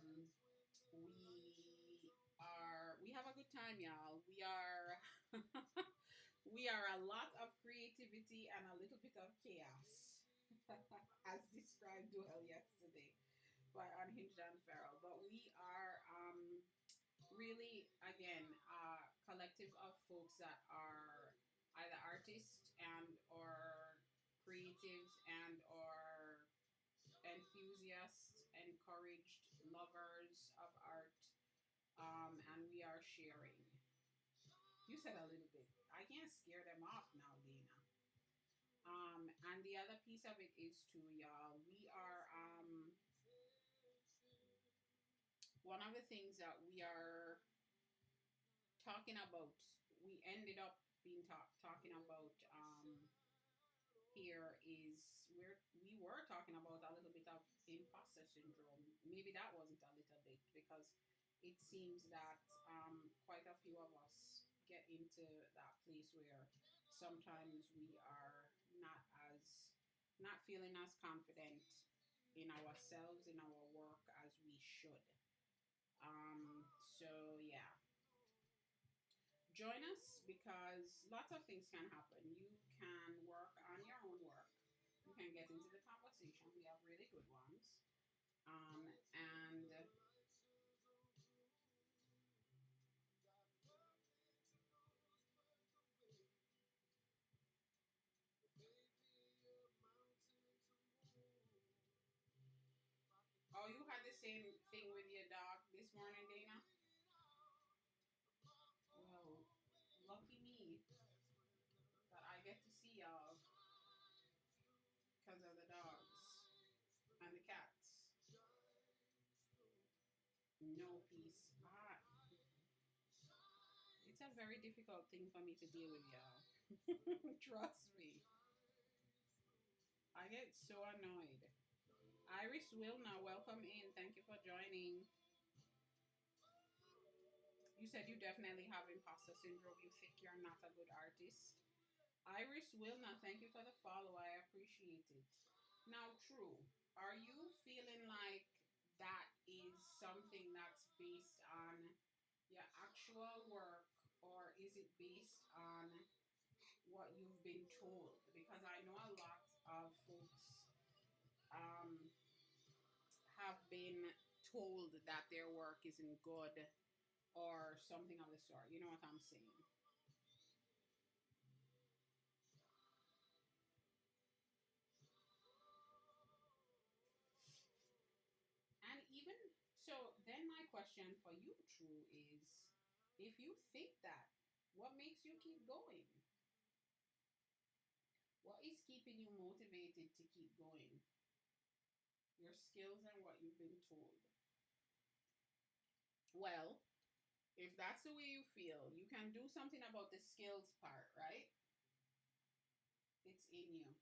we have a good time, y'all. We are we are a lot of creativity and a little bit of chaos, as described well yesterday by Unhinged and Feral. But we are really, again, a collective of folks that are either artists and or creatives and or enthusiasts, encouraged lovers of art, and we are sharing. You said a little bit. I can't scare them off now, Dana. And the other piece of it is too, y'all. We are one of the things that we are talking about. We ended up being talking about here is where we were talking about a little bit of imposter syndrome. Maybe that wasn't a little bit because it seems that quite a few of us get into that place where sometimes we are not feeling as confident in ourselves, in our work as we should. So yeah, join us because lots of things can happen. You can work on your own work. You can get into the conversation. We have really good ones. And oh, you had the same thing with your dog this morning, Dana? Well, lucky me that I get to see y'all because of the dogs and the cats. No peace. It's a very difficult thing for me to deal with, y'all. Trust me. I get so annoyed. Iris Wilna, welcome in. Thank you for joining. You said you definitely have imposter syndrome. You think you're not a good artist. Iris Wilna, thank you for the follow. I appreciate it. Now, true. Are you feeling like that is something that's based on your actual work, or is it based on what you've been told? Because I know a lot of folks have been told that their work isn't good or something of the sort. You know what I'm saying? And even so, then my question for you, True, is if you think that, what makes you keep going? What is keeping you motivated to keep going? Your skills and what you've been told. Well, if that's the way you feel, you can do something about the skills part, right? It's in you.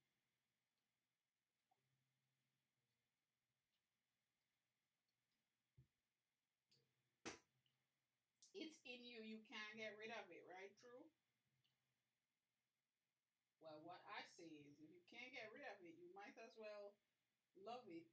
It's in you. You can't get rid of it, right? True? Well, what I say is if you can't get rid of it, you might as well love it.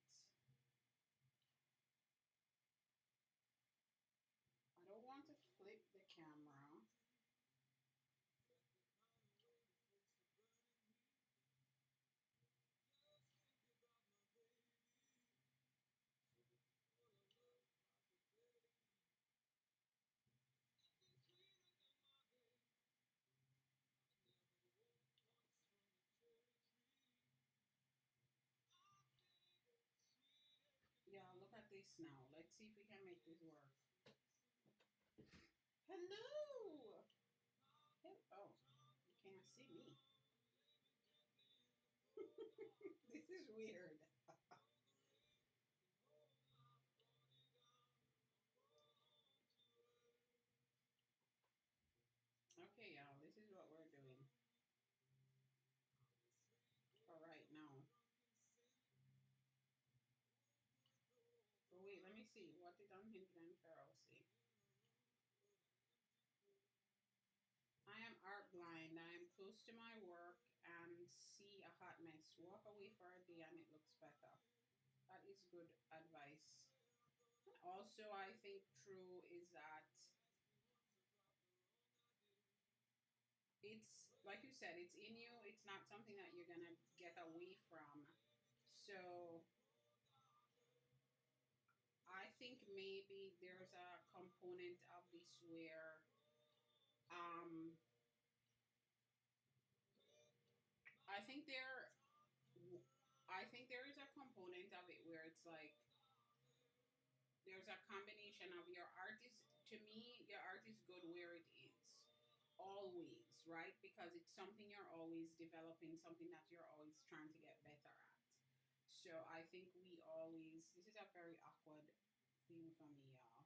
this now. Let's see if we can make this work. Hello! Oh, you can't see me. This is weird. Okay, y'all, this is what we're doing for right now. But wait, let me see. What did Unhinged and Pharaoh see? I am art blind. I am close to my work and see a hot mess. Walk away for a day and it looks better. That is good advice. And also, I think true is that it's like you said, it's in you. It's not something that you're gonna get away from. So I think maybe there's a component of this where um I think there I think there is a component of it where it's like there's a combination of your art is, to me, your art is good where it is. Always, right? Because it's something you're always developing, something that you're always trying to get better at. So I think we always, this is a very awkward thing for me, y'all.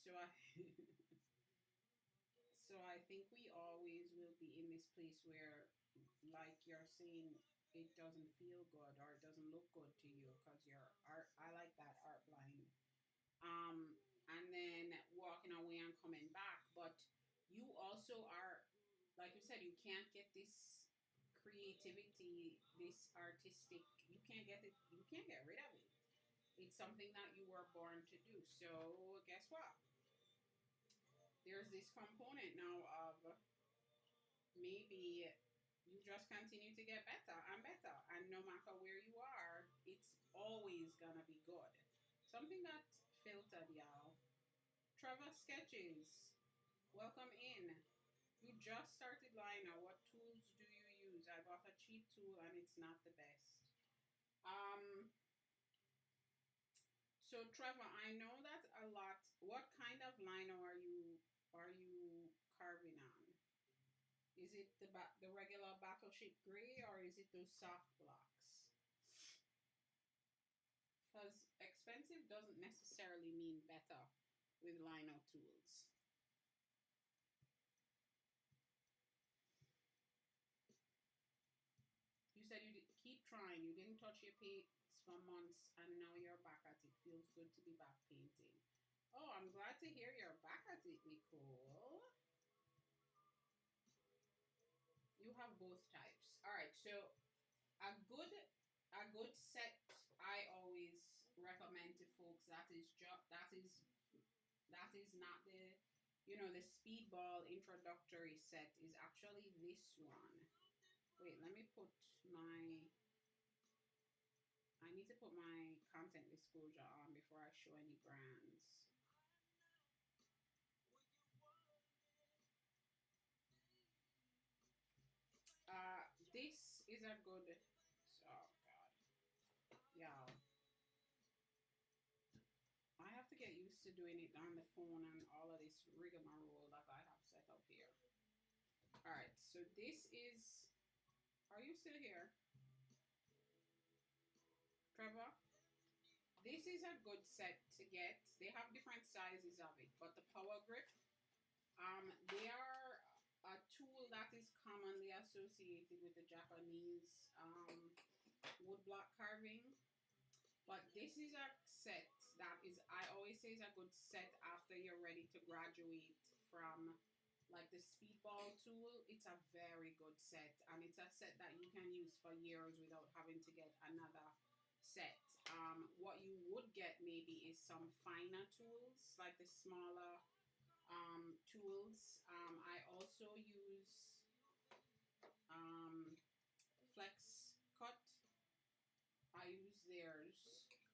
So I, so I think we always will be in this place where, like you're saying, it doesn't feel good or it doesn't look good to you because you're art. I like that art blind. And then walking away and coming back. But you also are, like you said, you can't get this creativity, this artistic. You can't get it. You can't get rid of it. It's something that you were born to do. So guess what? There's this component now of maybe you just continue to get better and better, and no matter where you are, it's always gonna be good. Something that filtered, y'all. Trevor Sketches, welcome in. You just started Lino. What tools do you use? I bought a cheap tool and it's not the best. So Trevor, I know that a lot. What kind of lino are you carving on? Is it the regular battleship gray or is it those soft blocks? Because expensive doesn't necessarily mean better with lino tools. You said you did, keep trying. You didn't touch your paints for months, and now you're back at it. Feels good to be back painting. Oh, I'm glad to hear you're back at it, Nicole. You have both types. All right, so a good set I always recommend to folks that is not the the speedball introductory set is actually this one. Wait, let me put my I need to put my content disclosure on before I show any brands. This is a good, oh God, y'all. I have to get used to doing it on the phone and all of this rigmarole that I have set up here. All right, so this is, are you still here? Trevor? This is a good set to get. They have different sizes of it, but the power grip, they are a tool that is commonly associated with the Japanese woodblock carving. But this is a set that is, I always say, is a good set after you're ready to graduate from like the speedball tool. It's a very good set, and it's a set that you can use for years without having to get another set. What you would get maybe is some finer tools, like the smaller tools. I also use Flex Cut. I use theirs.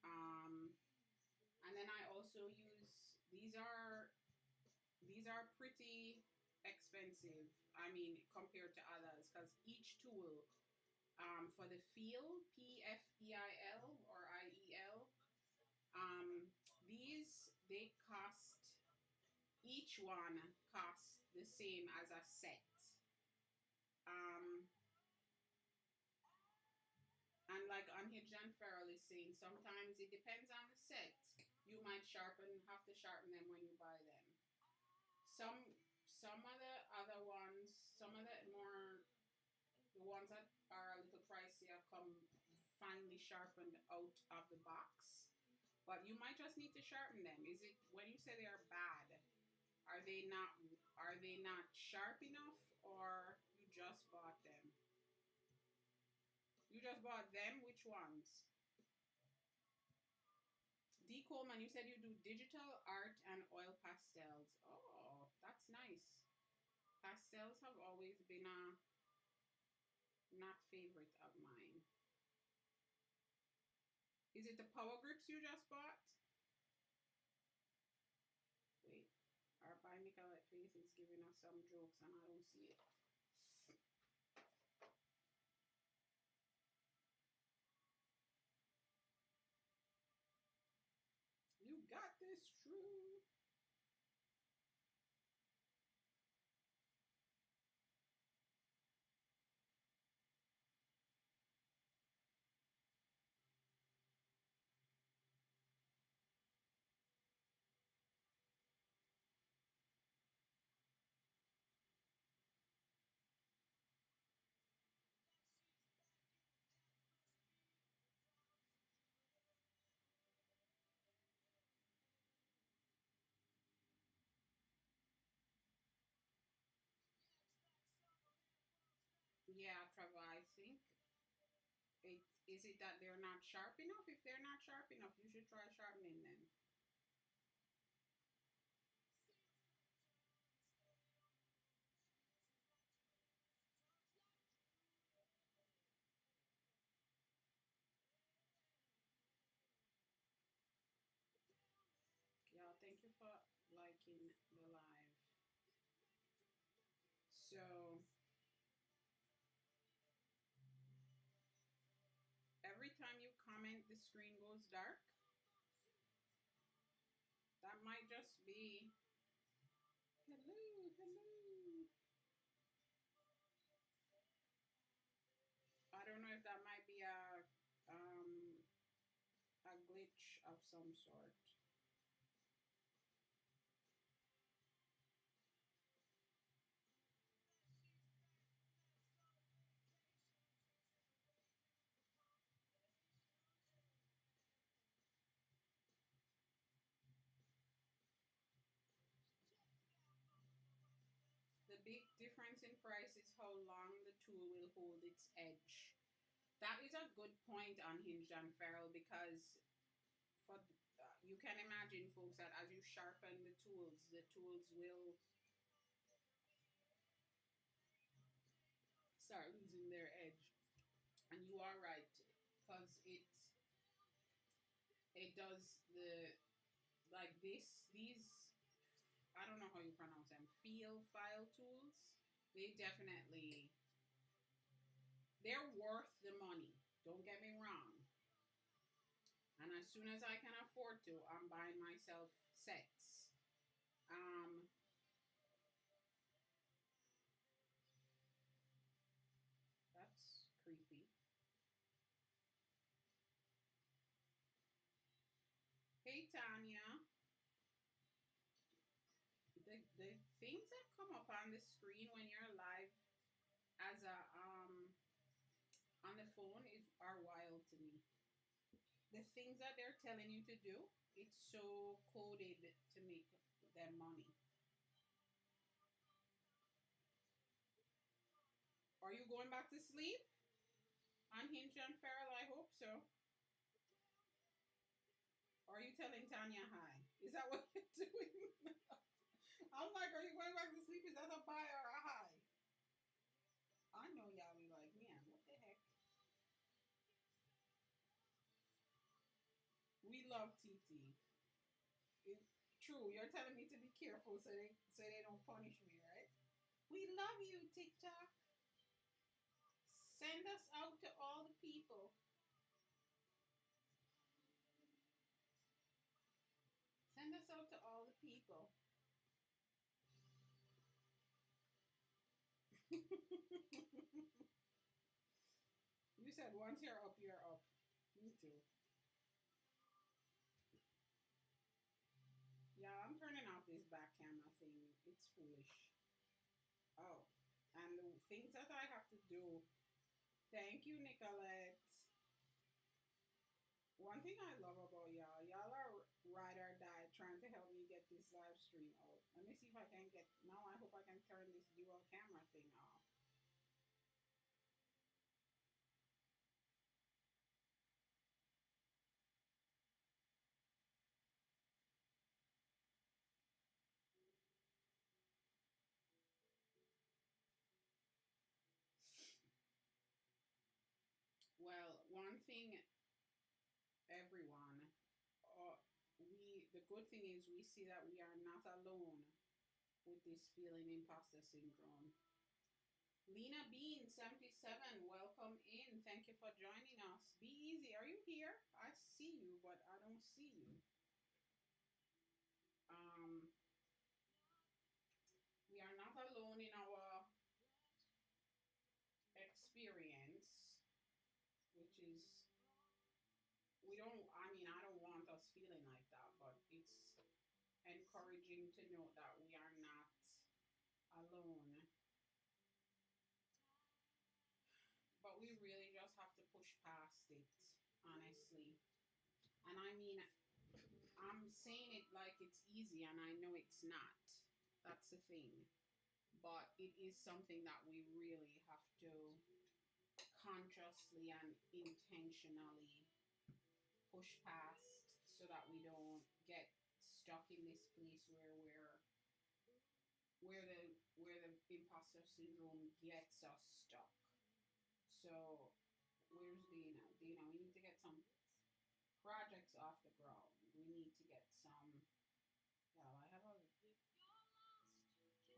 And then I also use, these are pretty expensive. I mean, compared to others, because each tool, for the feel, PFEIL or IEL, These, they cost, each one costs the same as a set. Um, and like Unhinged and Feral is saying, sometimes it depends on the set. You might have to sharpen them when you buy them. Some of the other ones, some of the ones that are a little pricier come finely sharpened out of the box. But you might just need to sharpen them. Is it, when you say they are bad, are they not sharp enough, or you just bought them? You just bought them? Which ones? D. Coleman, you said you do digital art and oil pastels. Oh, that's nice. Pastels have always been a not favorite of mine. Is it the power grips you just bought? Wait, our Buy Nicolette face is giving us some jokes and I don't see it. You got this, true. Yeah, Trevor, I think is it that they're not sharp enough? If they're not sharp enough, you should try sharpening them. Yeah, thank you for liking the live. So every time you comment, the screen goes dark. That might just be hello, hello. I don't know if that might be a glitch of some sort. The big difference in price is how long the tool will hold its edge. That is a good point on Hinged and Feral, because for you can imagine, folks, that as you sharpen the tools will start losing their edge. And you are right, because it does the, like these, I don't know how you pronounce them, file tools. They definitely, they're worth the money. Don't get me wrong. And as soon as I can afford to, I'm buying myself sets. Um, that's creepy. Hey Tanya, the things that come up on the screen when you're live as a on the phone is are wild to me. The things that they're telling you to do, it's so coded to make them money. Are you going back to sleep? Unhinged and Feral, I hope so. Or are you telling Tanya hi? Is that what you're doing? I'm like, are you going back to sleep? Is that a bye or a hi? I know y'all be like, man, what the heck? We love TT. It's true. You're telling me to be careful so they don't punish me, right? We love you, TikTok. Send us out to all the people. Send us out to all the people. You said once you're up, you're up. Me too. Yeah, I'm turning off this back camera thing. It's foolish. Oh, and the things that I have to do. Thank you, Nicolette. One thing I love about y'all are ride or die trying to help me get this live stream out. Let me see if I can get, now I hope I can turn this dual camera thing off. Well, one thing, everyone, uh, the good thing is we see that we are not alone with this feeling imposter syndrome. Lena Bean 77, welcome in. Thank you for joining us. Be easy. Are you here? I see you, but I don't see you. Um, we are not alone in our experience, which is, we don't, I mean, I don't want us feeling like that, but it's encouraging to know that we are not alone. But we really just have to push past it, honestly. And I mean, I'm saying it like it's easy, and I know it's not. That's the thing. But it is something that we really have to consciously and intentionally push past so that we don't get stuck in this place where the imposter syndrome gets us stuck. So where's Dana? Dana, we need to get some projects off the ground. We need to get some. Yeah, I have a.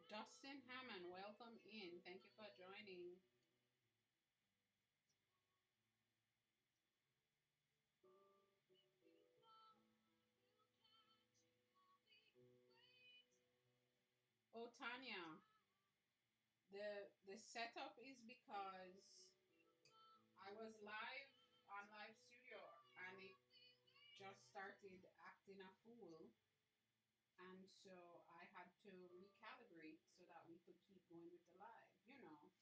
Dustin Hammond, welcome in. Thank you for joining. Oh, Tanya, the setup is because I was live on Live Studio and it just started acting a fool. And so I had to recalibrate so that we could keep going with the live. You know,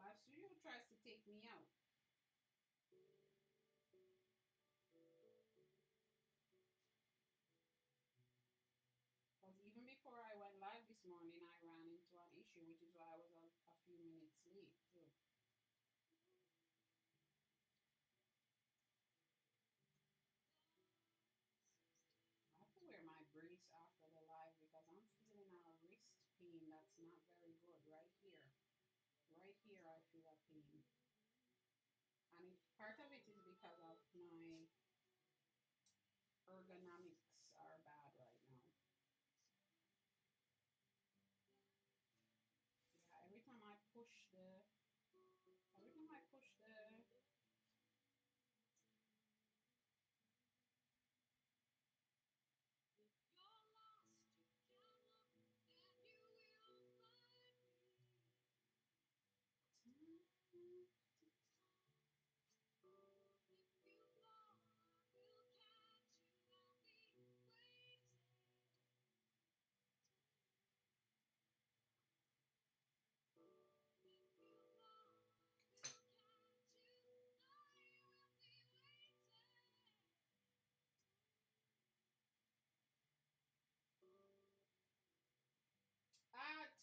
Live Studio tries to take me out. Because even before I went live this morning, I ran into an issue, which is why I was a few minutes late too. I have to wear my brace after the live because I'm feeling a wrist pain that's not very good right here. Right here, I feel a pain. And part of it is because of my ergonomics are bad right now. Yeah, every time I push the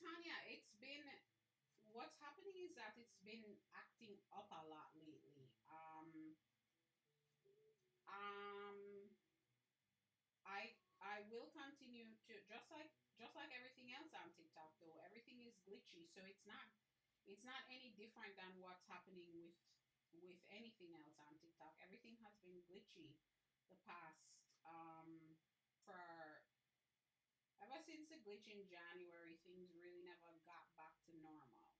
Tanya, it's been, what's happening is that it's been acting up a lot lately. Um, I will continue to just like everything else on TikTok though. Everything is glitchy, so it's not any different than what's happening with anything else on TikTok. Everything has been glitchy the past for ever since the glitch in January. Things really never got back to normal.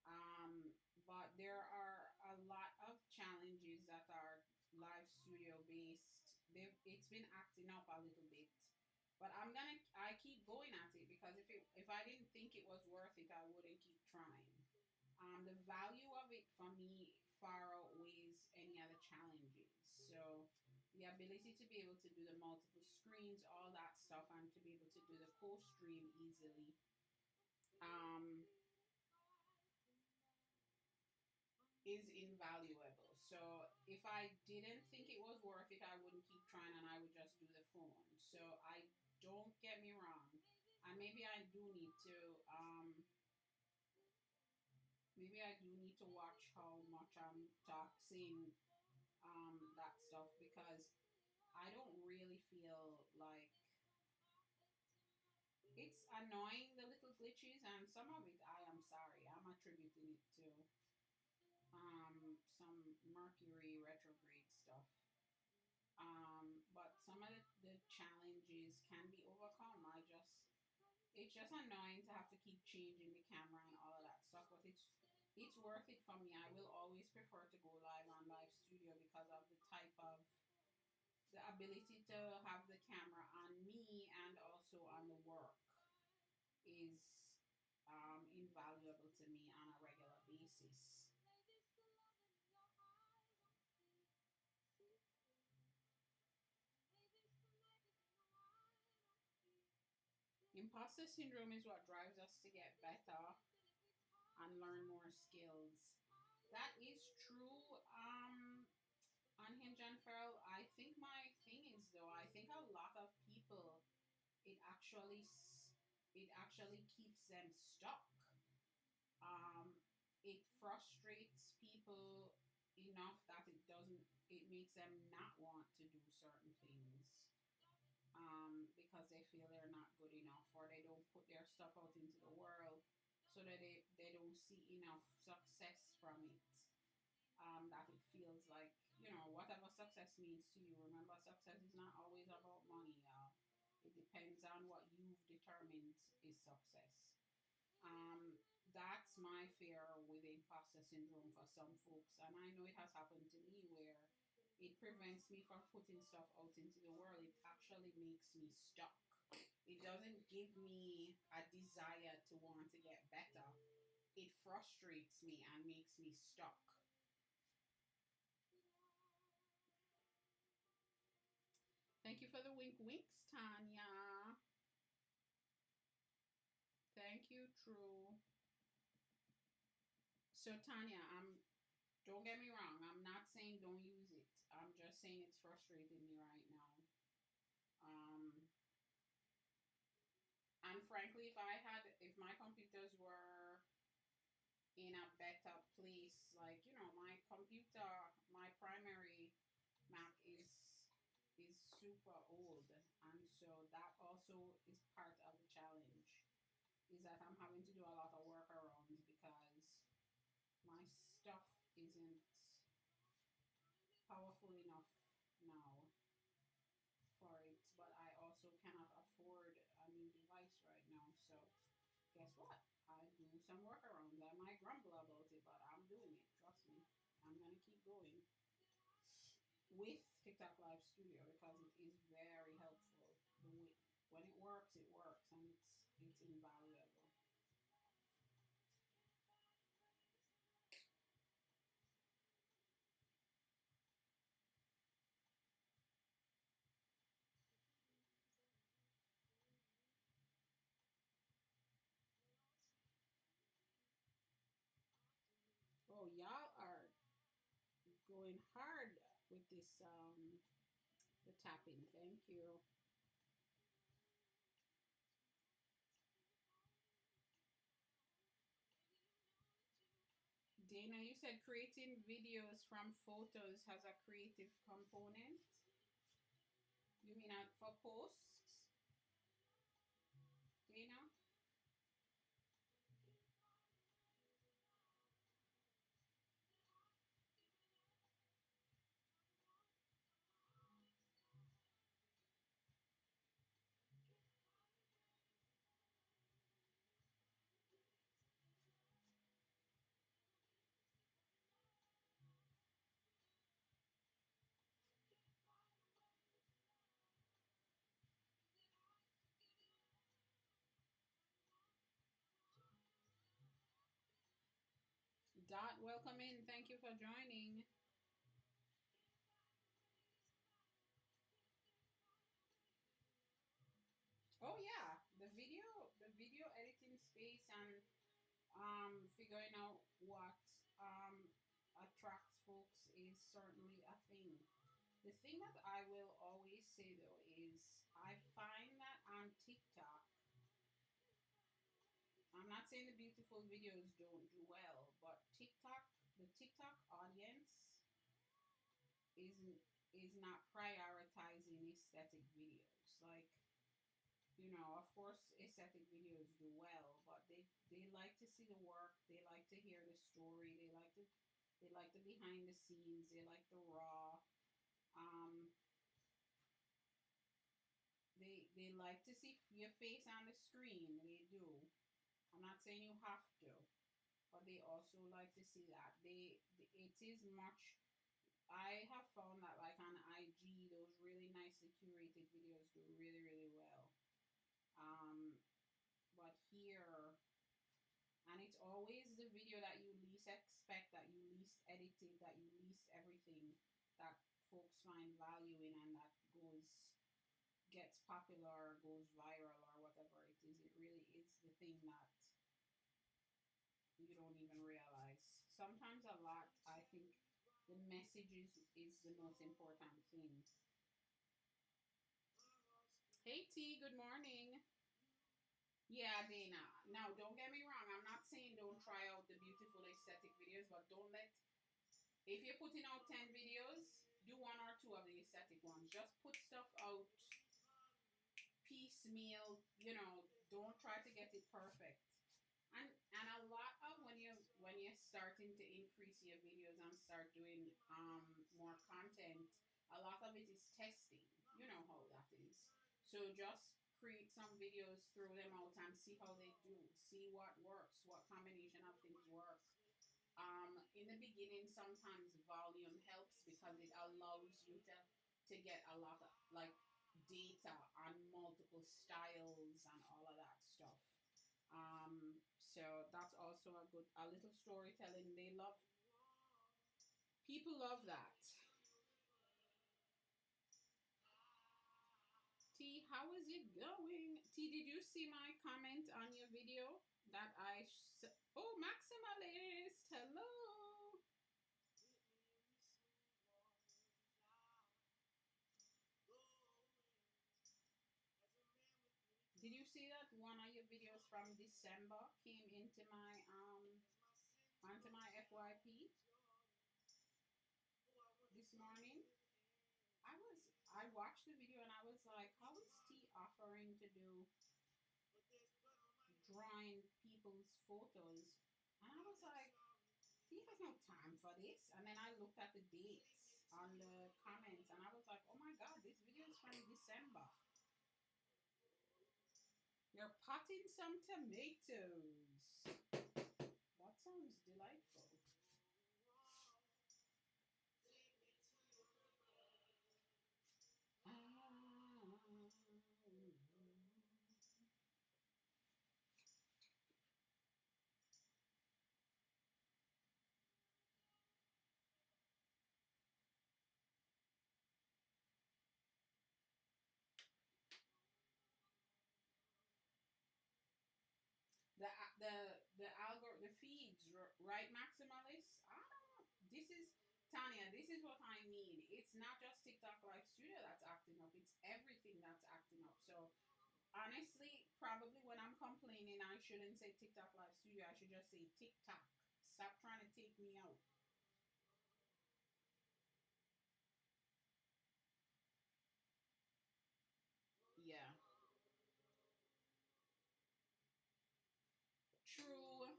Um, but there are a lot of challenges that are live studio based. It's been acting up a little bit. But I keep going at it because if I didn't think it was worth it, I wouldn't keep trying. The value of it for me far outweighs any other challenges. So the ability to be able to do the multiple screens, all that stuff, and to be able to do the co-stream easily, um, is invaluable. So if I didn't think it was worth it, I wouldn't keep trying and I would just do the phone. So I don't get me wrong. And maybe I do need to watch how much I'm saying that stuff because I don't really feel like it's annoying, the little glitches, and some of it I am sorry. I'm attributing it to some Mercury retrograde stuff. But some of the challenges can be overcome. It's just annoying to have to keep changing the camera and all of that stuff, but it's worth it for me. I will always prefer to go live on Live Studio because of the ability to have the camera on me and also on the work is invaluable to me on a regular basis. Imposter syndrome is what drives us to get better and learn more skills. That is true. Unhinged and Feral, I think my thing is though, I think a lot of people, it actually it actually keeps them stuck. Um, it frustrates people enough that it makes them not want to do certain things. Because they feel they're not good enough or they don't put their stuff out into the world so that they don't see enough success from it. That it feels like, whatever success means to you. Remember, success is not always about money. It depends on what you've determined is success. Um, that's my fear with imposter syndrome for some folks. And I know it has happened to me where it prevents me from putting stuff out into the world. It actually makes me stuck. It doesn't give me a desire to want to get better. It frustrates me and makes me stuck. Thank you for the wink winks, Tanya. Thank you, True. So Tanya, don't get me wrong. I'm not saying don't use it. I'm just saying it's frustrating me right now. And frankly, if my computers were in a better place, like my computer, my primary Mac is super old, and so that also is part of the challenge. Is that I'm having to do a lot of workarounds because my stuff isn't powerful enough now for it, but I also cannot afford a new device right now. So guess what? I do some workarounds. I might grumble about it, but I'm doing it. Trust me. I'm gonna keep going with TikTok Live Studio because it is very helpful. When it works, and it's invaluable. Oh, y'all are going hard with this the tapping. Thank you. Dana, you said creating videos from photos has a creative component. You mean for posts, Dana? Dot, welcome in. Thank you for joining. Oh yeah, the video editing space and figuring out what attracts folks is certainly a thing. The thing that I will always say though is I find that on TikTok, I'm not saying the beautiful videos don't do well, but the TikTok audience isn't is not prioritizing aesthetic videos. Like, of course, aesthetic videos do well, but they like to see the work. They like to hear the story. They like the behind the scenes. They like the raw. Um, they like to see your face on the screen. They do. I'm not saying you have to, but they also like to see that. It is much. I have found that like on IG, those really nicely curated videos do really really well. Um, but here, and it's always the video that you least expect, that you least edited, that you least everything, that folks find value in, and that gets popular, goes viral, or whatever it is. It really is the thing that you don't even realize. Sometimes a lot, I think the message is the most important thing. Hey T, good morning. Yeah, Dana. Now, don't get me wrong. I'm not saying don't try out the beautiful aesthetic videos, but if you're putting out 10 videos, do one or two of the aesthetic ones. Just put stuff out piecemeal, don't try to get it perfect. And a lot of when you're starting to increase your videos and start doing more content, a lot of it is testing. You know how that is. So just create some videos, throw them out, and see how they do. See what works, what combination of things work. In the beginning, sometimes volume helps because it allows you to get a lot of like data on multiple styles and all of that stuff. So that's also a little storytelling. People love that. T, how is it going? T, did you see my comment on your video that oh, Maximalist, hello. Did you see that one of your videos from December came into my onto my FYP this morning? I watched the video and I was like, how is T offering to do drawing people's photos? And I was like, T has no time for this. And then I looked at the dates on the comments and I was like, oh my god, this video is from December. You're potting some tomatoes. That sounds delightful. The feeds, right, Maximalist? I don't know. This is Tanya. This is what I mean. It's not just TikTok Live Studio that's acting up. It's everything that's acting up. So honestly, probably when I'm complaining, I shouldn't say TikTok Live Studio. I should just say TikTok. Stop trying to take me out. Yeah. True.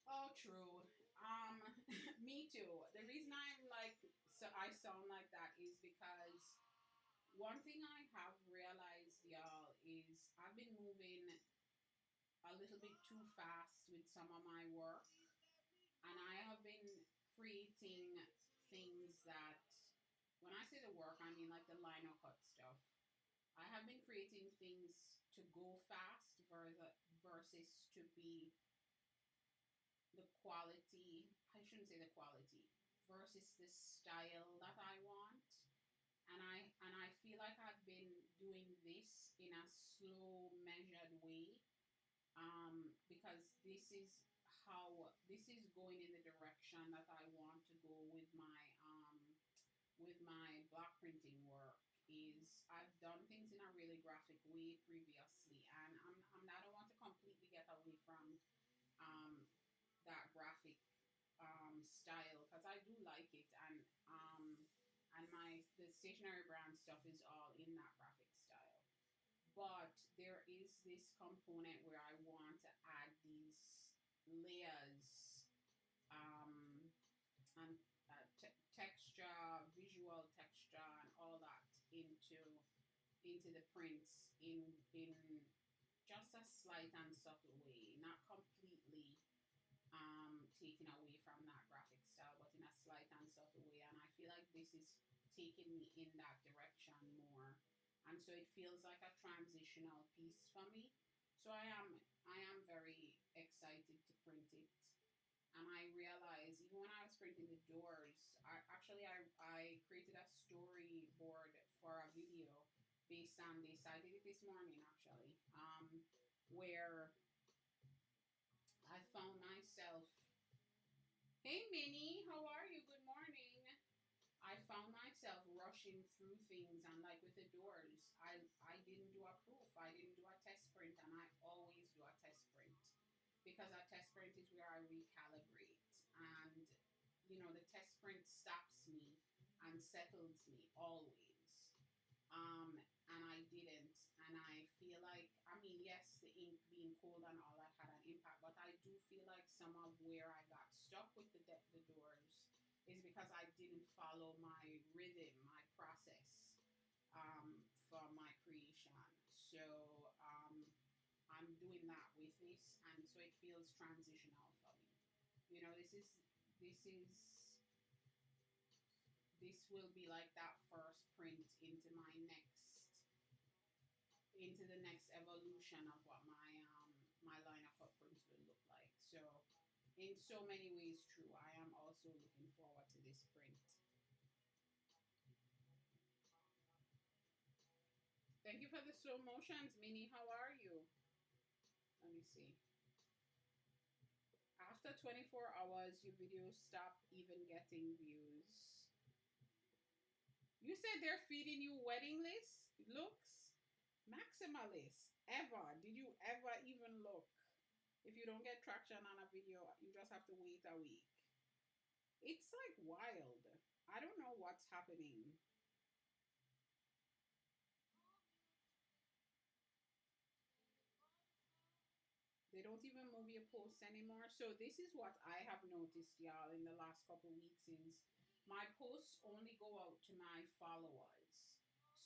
Oh, true. Um, me too. The reason I'm like, so I sound like that is because one thing I have realized, y'all, is I've been moving a little bit too fast with some of my work, and I have been creating things that, when I say the work, I mean like the Linocut stuff. I have been creating things to go fast versus to be the quality, I shouldn't say the quality, versus the style that I want. And I feel like I've been doing this in a slow, measured way, because this is going in the direction that I want to go with my block printing work. Is I've done things in a really graphic way previously, and I don't want to completely get away from um, that graphic style, because I do like it, and my the stationery brand stuff is all in that graphic style. But there is this component where I want to add these layers, um, and texture, visual texture, and all that into the prints in just a slight and subtle way, not completely taken away from that graphic style, but in a slight and subtle way. And I feel like this is taking me in that direction more, and so it feels like a transitional piece for me. So I am very excited to print it. And I realized, even when I was printing the doors, I created a storyboard for a video based on this. I did it this morning actually, where I found myself. Hey Minnie, how are you? Good morning. I found myself rushing through things, and like with the doors, I didn't do a proof, I didn't do a test print, and I always do a test print, because a test print is where I recalibrate, and the test print stops me and settles me always. Um, and I didn't. And I feel like, I mean, yes, the ink being cold and all that had an impact, but I do feel like some of where I got stuck with the doors is because I didn't follow my rhythm, my process, for my creation. So I'm doing that with this, and so it feels transitional for me. This is this will be like that first print into the next evolution of what my Linocut prints will look like. So in so many ways true. I am also looking forward to this print. Thank you for the slow motions, Minnie. How are you? Let me see. After 24 hours, your videos stop even getting views. You said they're feeding you wedding lists? Looks? Maximalist. Ever. Did you ever even look? If you don't get traction on a video, you just have to wait a week. It's like wild. I don't know what's happening. They don't even move your posts anymore. So this is what I have noticed, y'all, in the last couple weeks is my posts only go out to my followers.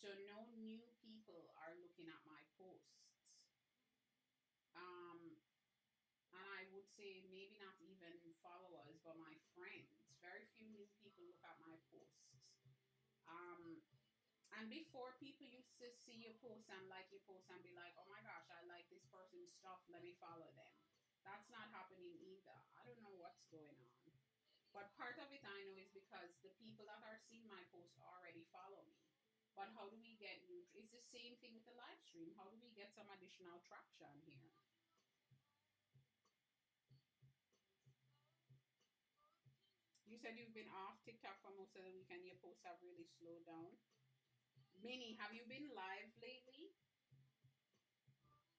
So no new people are looking at my posts. Um, and I would say maybe not even followers, but my friends. Very few new people look at my posts. Um, and before, people used to see your post and like your post and be like, oh my gosh, I like this person's stuff, let me follow them. That's not happening either. I don't know what's going on. But part of it I know is because the people that are seeing my post already follow me. But how do we get new? It's the same thing with the live stream. How do we get some additional traction here? You said you've been off TikTok for most of the week and your posts have really slowed down. Minnie, have you been live lately?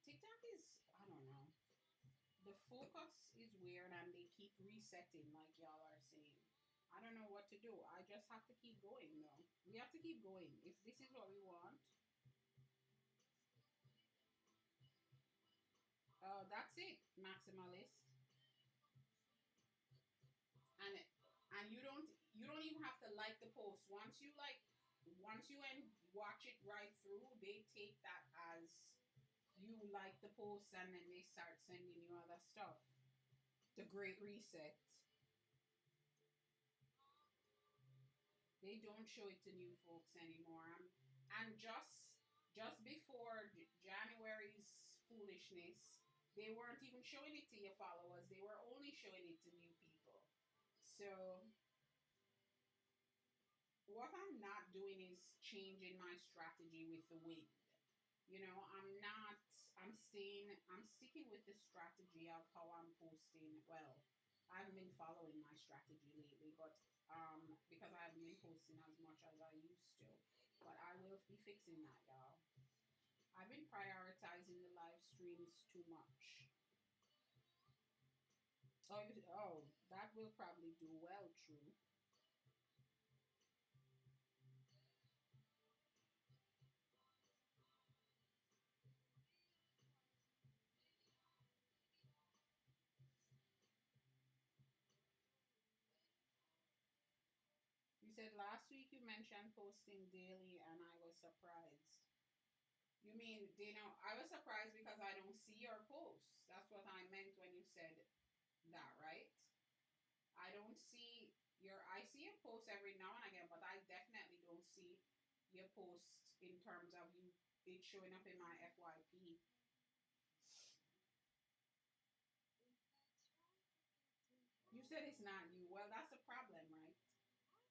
TikTok is, I don't know. The focus is weird and they keep resetting, like y'all are saying. I don't know what to do. I just have to keep going, though. We have to keep going. If this is what we want. That's it, maximalist. And you don't even have to like the post. Once you watch it right through, they take that as you like the post, and then they start sending you other stuff. The Great Reset. They don't show it to new folks anymore. And just before January's foolishness, they weren't even showing it to your followers. They were only showing it to new people. So what I'm not doing is changing my strategy with the wind. You know, I'm sticking with the strategy of how I'm posting. Well, I haven't been following my strategy lately, but because I haven't been posting as much as I used to. But I will be fixing that, y'all. I've been prioritizing the live streams too much. Oh, that will probably do well, true. You said last week you mentioned posting daily, and I was surprised. You mean, Dino, I was surprised because I don't see your posts. That's what I meant when you said that, right? I don't see I see your posts every now and again, but I definitely don't see your posts in terms of it showing up in my FYP. You said it's not you. Well, that's a problem, right?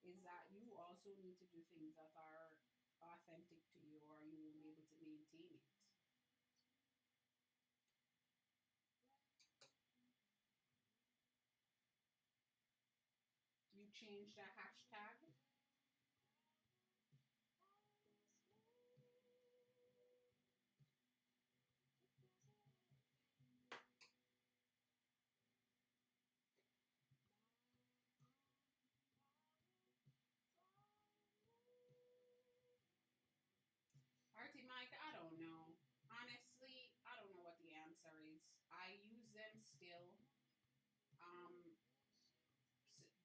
Is that you also need to do things that are authentic to you, or you won't be able to maintain it. You change the hashtag. Artie Mike, I don't know. Honestly, I don't know what the answer is. I use them still. Um,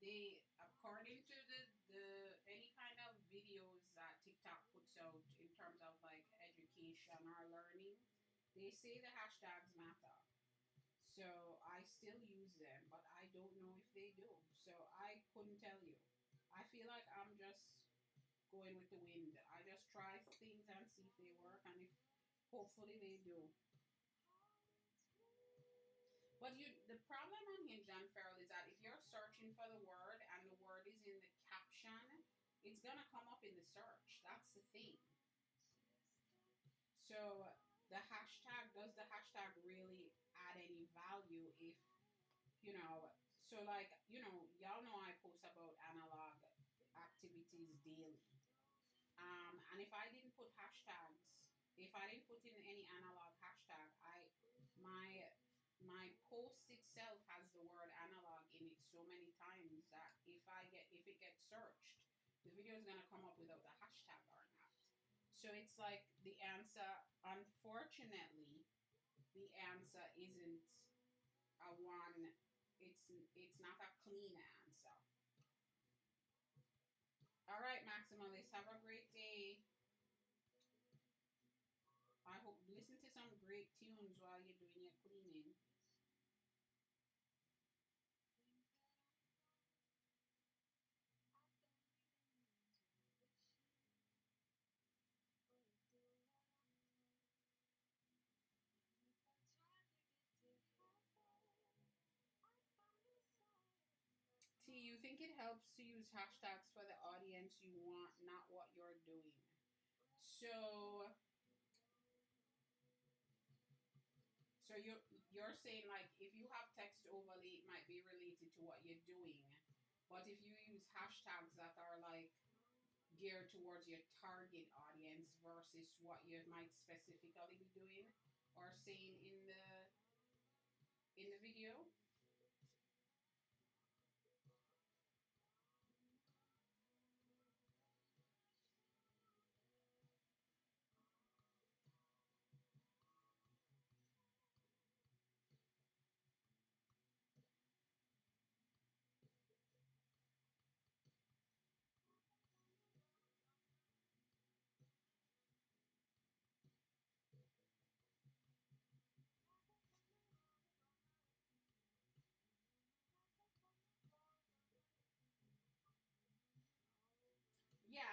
they according to the any kind of videos that TikTok puts out in terms of like education or learning, they say the hashtags matter. So I still use them, but I don't know if they do. So I couldn't tell you. I feel like I'm just going with the wind. I just try things and see if they work, and if hopefully they do. But the problem on Hinge and Feral is that if you're searching for the word and the word is in the caption, it's gonna come up in the search. That's the thing. So does the hashtag really add any value if so like, y'all know I post about analog activities daily. And if I didn't put hashtags, if I didn't put in any analog hashtag, my my post itself has the word analog in it so many times that if it gets searched, the video is gonna come up without the hashtag or not. So it's like the answer, unfortunately, the answer isn't a one. It's not a clean answer. All right, Maximalists, have a great day. I hope listen to some great tunes while you're doing your cleaning. T, you think it helps to use hashtags for the audience you want, not what you're doing. So you're saying like if you have text overlay, it might be related to what you're doing. But if you use hashtags that are like geared towards your target audience versus what you might specifically be doing or saying in the video. Yeah,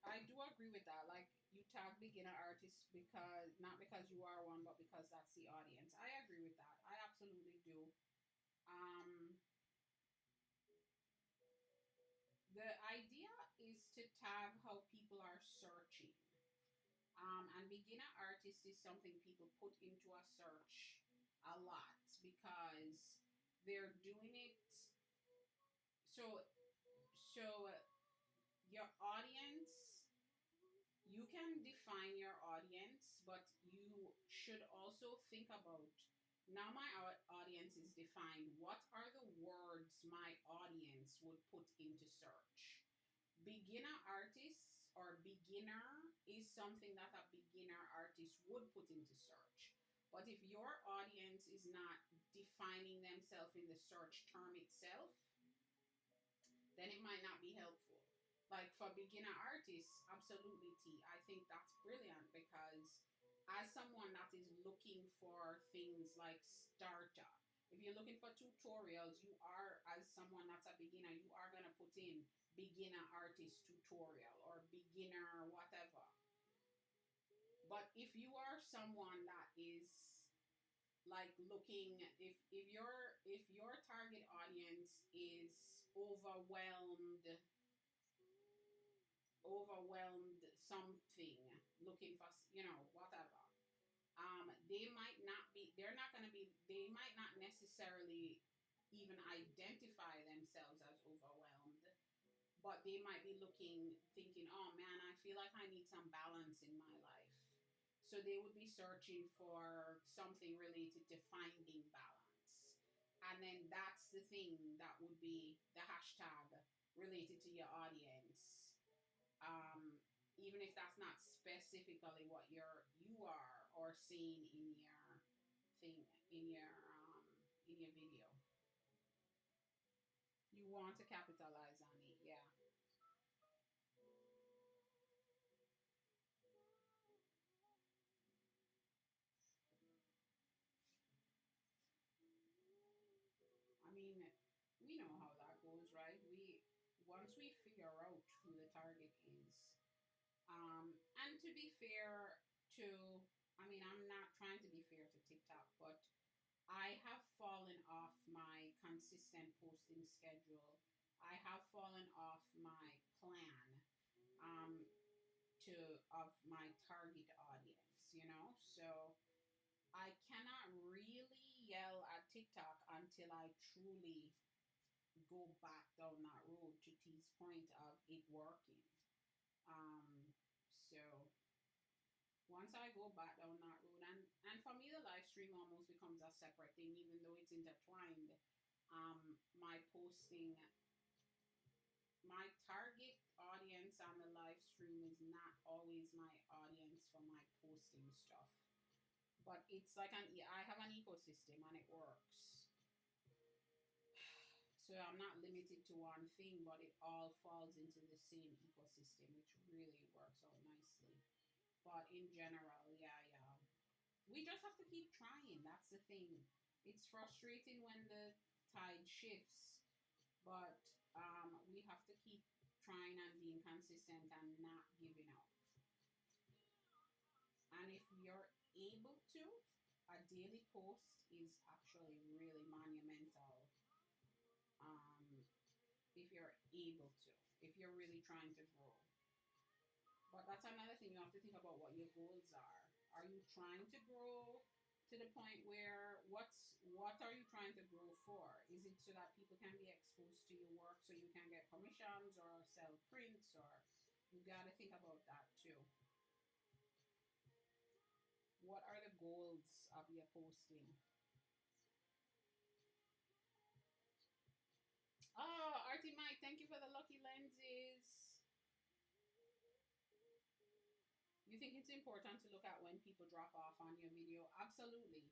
I do agree with that. Like you tag beginner artists because not because you are one, but because that's the audience. The idea is to tag how people are searching. And beginner artist is something people put into a search a lot because they're doing it. So, so your audience, you can define your audience, but you should also think about, now my audience is defined. What are the words my audience would put into search? Beginner artists or beginner is something that a beginner artist would put into search. But if your audience is not defining themselves in the search term itself, then it might not be helpful. Like for beginner artists, absolutely T. I think that's brilliant because as someone that is looking for things like starter, if you're looking for tutorials, you are, as someone that's a beginner, you are going to put in beginner artist tutorial or beginner whatever. But if you are someone that is like looking, if your target audience is overwhelmed something, looking for, whatever, they might not be, they're not going to be, they might not necessarily even identify themselves as overwhelmed, but they might be looking, thinking, oh man, I feel like I need some balance in my life. So they would be searching for something related to finding balance. And then that's the thing that would be the hashtag related to your audience. Um, Even if that's not specifically what you are or seeing in your thing, in your video. You want to capitalize on it, yeah. I mean, we know how that goes, right? We Once we figure out who the target is, and to be fair to, I mean, I'm not trying to be fair to TikTok, but I have fallen off my consistent posting schedule. I have fallen off my plan, um, to of my target audience. So I cannot really yell at TikTok until I truly go back down that road to T's point of it working. Um, so once I go back down that road, and for me, the live stream almost becomes a separate thing, even though it's intertwined. My posting, my target audience on the live stream is not always my audience for my posting stuff, but it's like I have an ecosystem and it works. So I'm not limited to one thing, but it all falls into the same ecosystem, which really works out nicely. But in general, yeah. We just have to keep trying. That's the thing. It's frustrating when the tide shifts, but we have to keep trying and being consistent and not giving up. And if you're able to, a daily post is actually really monumental. Um, if you're able to, if you're really trying to grow. But that's another thing, you have to think about what your goals are. Are you trying to grow to the point where what are you trying to grow for? Is it so that people can be exposed to your work so you can get commissions or sell prints, or you got to think about that too. What are the goals of your posting? Oh, Artie Mike, thank you for the lucky lenses. You think it's important to look at when people drop off on your video? Absolutely.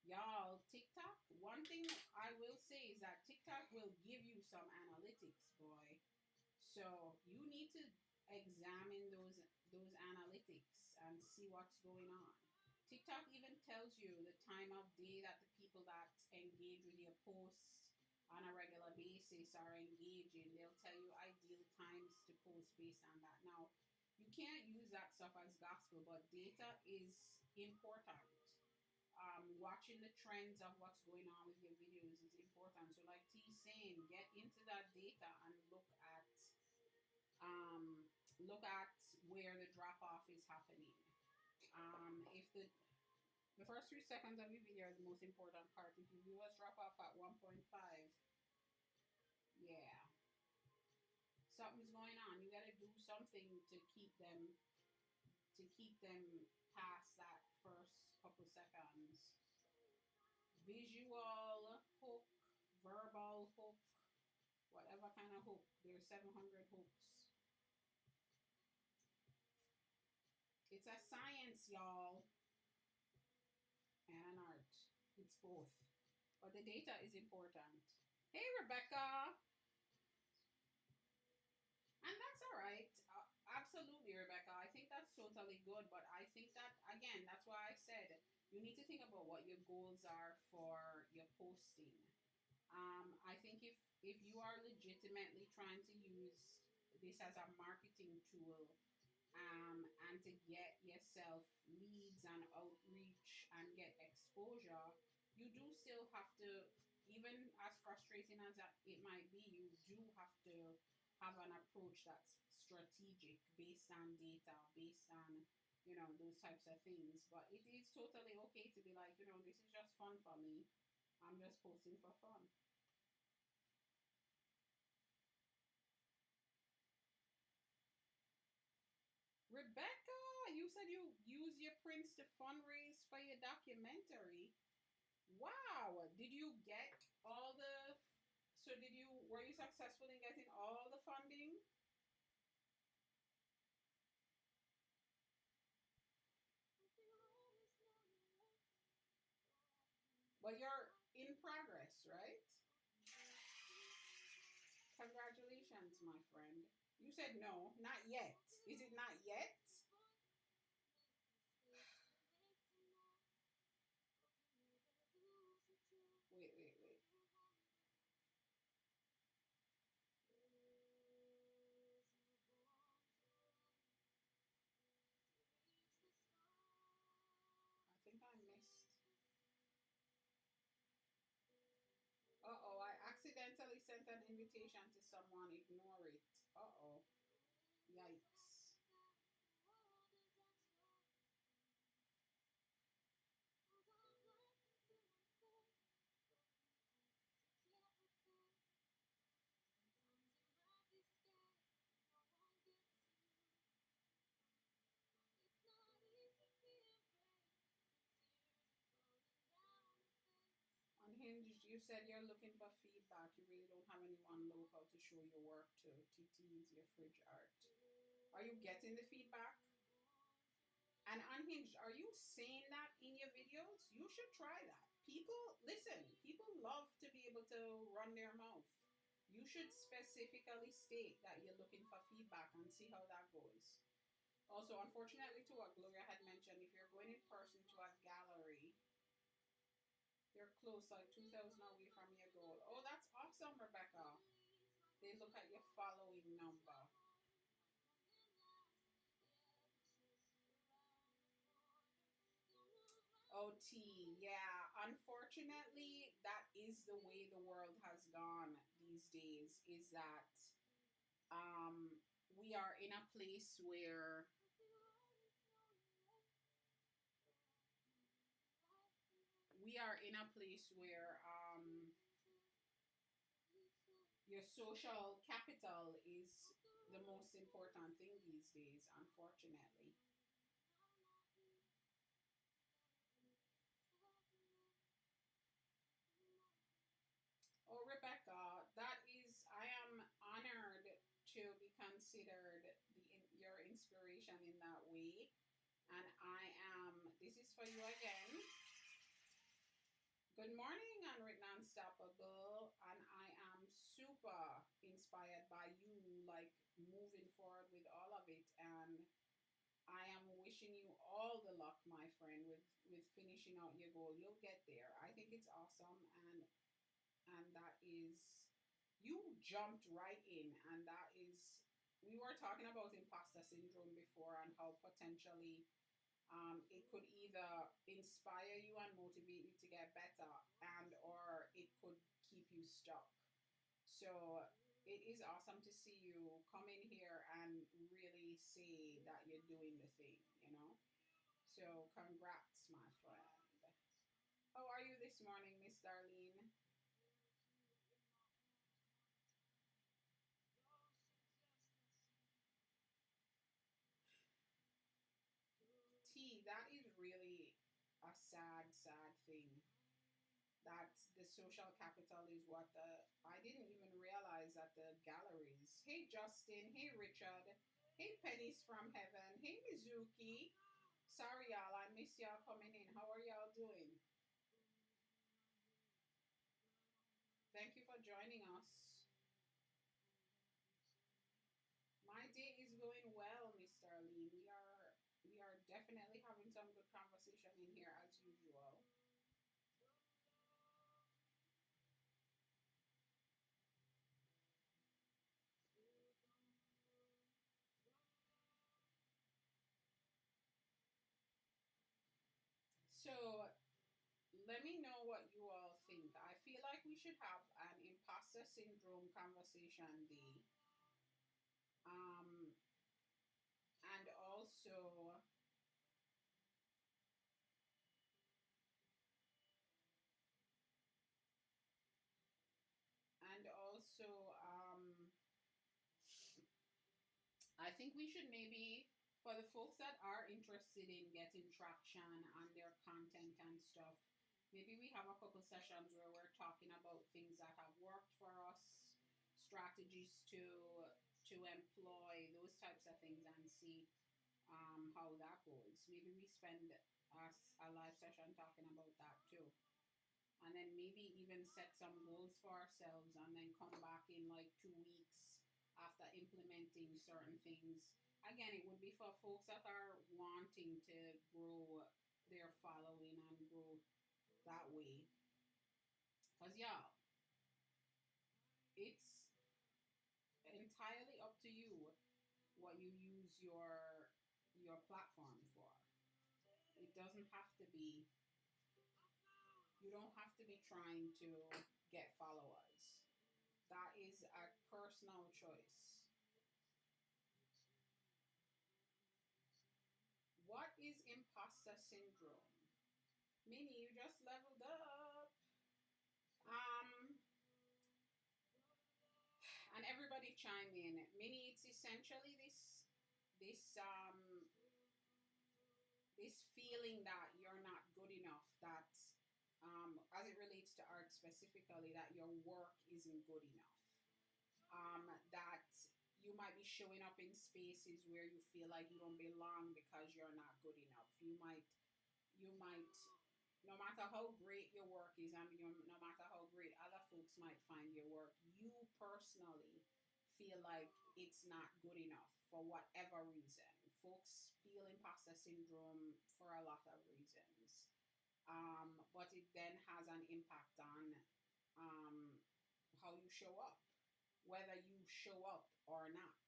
Y'all, TikTok, one thing I will say is that TikTok will give you some analytics, boy. So you need to examine those analytics and see what's going on. TikTok even tells you the time of day that the people that engage with your posts on a regular basis are engaging. They'll tell you ideal times to post based on that. Now, you can't use that stuff as gospel, but data is important. Watching the trends of what's going on with your videos is important. So, like T's saying, get into that data and look at look at where the drop off is happening. If the first 3 seconds of your video are the most important part. If your viewers drop off at 1.5, yeah, something's going on. You gotta do something to keep them past that first couple seconds. Visual hook, verbal hook, whatever kind of hook. There's 700 hooks. It's a science, y'all, and an art. It's both. But the data is important. Hey, Rebecca. And that's all right. Absolutely, Rebecca. I think that's totally good. But I think that, again, that's why I said you need to think about what your goals are for your posting. I think if you are legitimately trying to use this as a marketing tool, and to get yourself leads and outreach and get exposure, you do still have to, even as frustrating as it might be, you do have to have an approach that's strategic, based on data, based on, those types of things. But it is totally okay to be like, this is just fun for me. I'm just posting for fun. Rebecca, you said you use your prints to fundraise for your documentary. Wow. Did you get all the, were you successful in getting all the funding? But you're in progress, right? Congratulations, my friend. You said no, not yet. Is it not yet? Wait. I think I missed. Uh-oh, I accidentally sent an invitation to someone. Ignore it. Uh-oh. Yikes. Unhinged, you said you're looking for feedback. You really don't have anyone local to show your work to. TT's your fridge art. Are you getting the feedback? And Unhinged, are you saying that in your videos? You should try that. People love to be able to run their mouth. You should specifically state that you're looking for feedback and see how that goes. Also, unfortunately, to what Gloria had mentioned, if you're going in person to a gallery, you're close, like 2,000 away from your goal. Oh, that's awesome, Rebecca. They look at your following number. OT, yeah. Unfortunately, that is the way the world has gone these days, is that we are in a place where your social capital is the most important thing these days, unfortunately. Oh, Rebecca, I am honored to be considered your inspiration in that way. And this is for you again. Good morning, Unwritten Unstoppable. And I am super inspired by you, like moving forward with all of it. And I am wishing you all the luck, my friend, with finishing out your goal. You'll get there. I think it's awesome. And that is, you jumped right in, and that is, we were talking about imposter syndrome before and how potentially it could either inspire you and motivate you to get better, and or it could keep you stuck. So it is awesome to see you come in here and really say that you're doing the thing, you know? So congrats, my friend. How are you this morning, Miss Darlene? T, that is really a sad, sad thing. That the social capital is what the I didn't even realize that the galleries. Hey Justin, hey Richard, hey Pennies from Heaven, hey Mizuki. Sorry y'all, I miss y'all coming in. How are y'all doing? Thank you for joining us. My day is going well, Miss Darlene. We are definitely having some good conversation in here as usual. So let me know what you all think. I feel like we should have an imposter syndrome conversation day. Um, and also, and also, I think we should maybe, for the folks that are interested in getting traction on their content and stuff, maybe we have a couple sessions where we're talking about things that have worked for us, strategies to employ, those types of things, and see how that goes. Maybe we spend a live session talking about that too. And then maybe even set some goals for ourselves and then come back in like 2 weeks after implementing certain things. Again, it would be for folks that are wanting to grow their following and grow that way. Because, yeah, it's entirely up to you what you use your platform for. It doesn't have to be, you don't have to be trying to get followers. That is a personal choice. What is imposter syndrome? Minnie, you just leveled up. Um, and everybody chime in. Minnie, it's essentially this this feeling that you're not good enough. That as it relates to art specifically, that your work isn't good enough. That you might be showing up in spaces where you feel like you don't belong because you're not good enough. You might, no matter how great your work is, and no matter how great other folks might find your work, you personally feel like it's not good enough for whatever reason. Folks feel imposter syndrome for a lot of reasons. But it then has an impact on um, how you show up, whether you show up or not.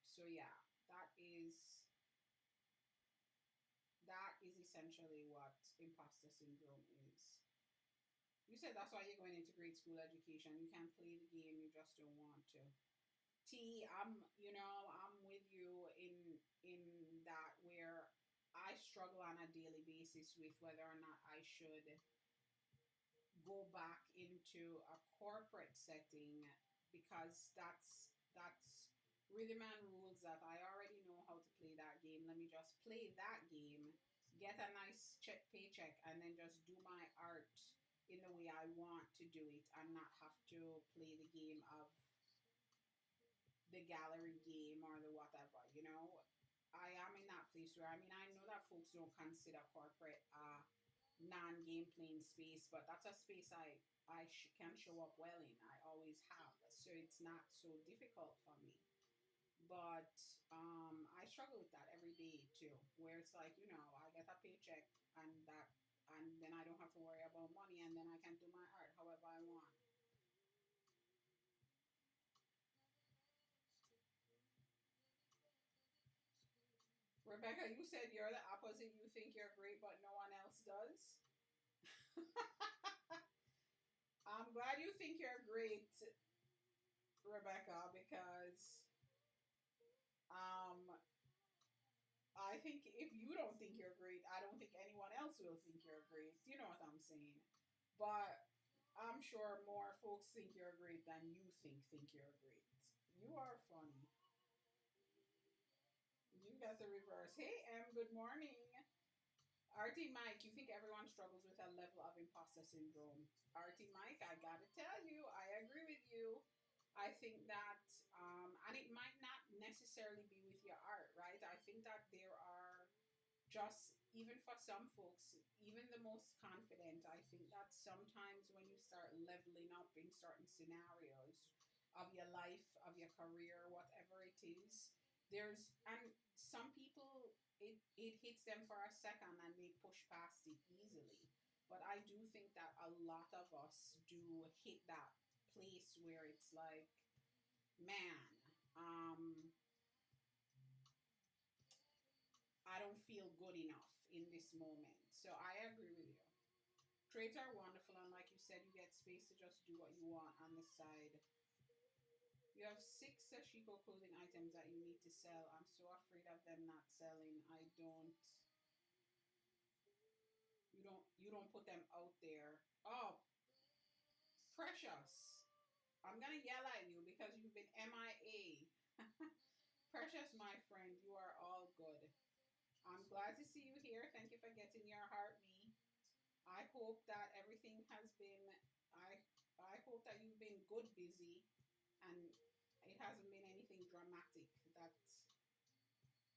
So yeah, that is that is essentially what imposter syndrome is. You said that's why you're going into grade school education. You can play the game, you just don't want to. T, I'm with you in that where I struggle on a daily basis with whether or not I should go back into a corporate setting because that's rhythm and rules that I already know how to play that game. Let me just play that game, get a nice paycheck, and then just do my art in the way I want to do it and not have to play the game of the gallery game or the whatever, I am in that place where, I mean, I know that folks don't consider corporate non-game playing space, but that's a space I can show up well in. I always have, so it's not so difficult for me. But I struggle with that every day too, where it's like, I get a paycheck and then I don't have to worry about money, and then I can do my art however I want. Rebecca, you said you're the opposite. You think you're great, but no one else does. I'm glad you think you're great. Rebecca, because um, I think if you don't think you're great, I don't think anyone else will think you're great. You know what I'm saying? But I'm sure more folks think you're great than you think you're great. You are funny. You got the reverse. Hey, Em, good morning. RT Mike, you think everyone struggles with a level of imposter syndrome? RT Mike, I gotta tell you, I agree with you. I think that, and it might not necessarily be with your art, right? I think that there are just, even for some folks, even the most confident, I think that sometimes when you start leveling up in certain scenarios of your life, of your career, whatever it is, and some people, it hits them for a second and they push past it easily. But I do think that a lot of us do hit that place where it's like, man, um, I don't feel good enough in this moment. So I agree with you. Trades are wonderful, and like you said, you get space to just do what you want on the side. You have 6 Sashiko clothing items that you need to sell. I'm so afraid of them not selling. I don't. You don't put them out there. Oh, Precious. I'm gonna yell at you because you've been MIA. Precious, my friend, you are all good. I'm glad to see you here. Thank you for getting your heart me. I hope that everything has been. I hope that you've been good busy, and it hasn't been anything dramatic that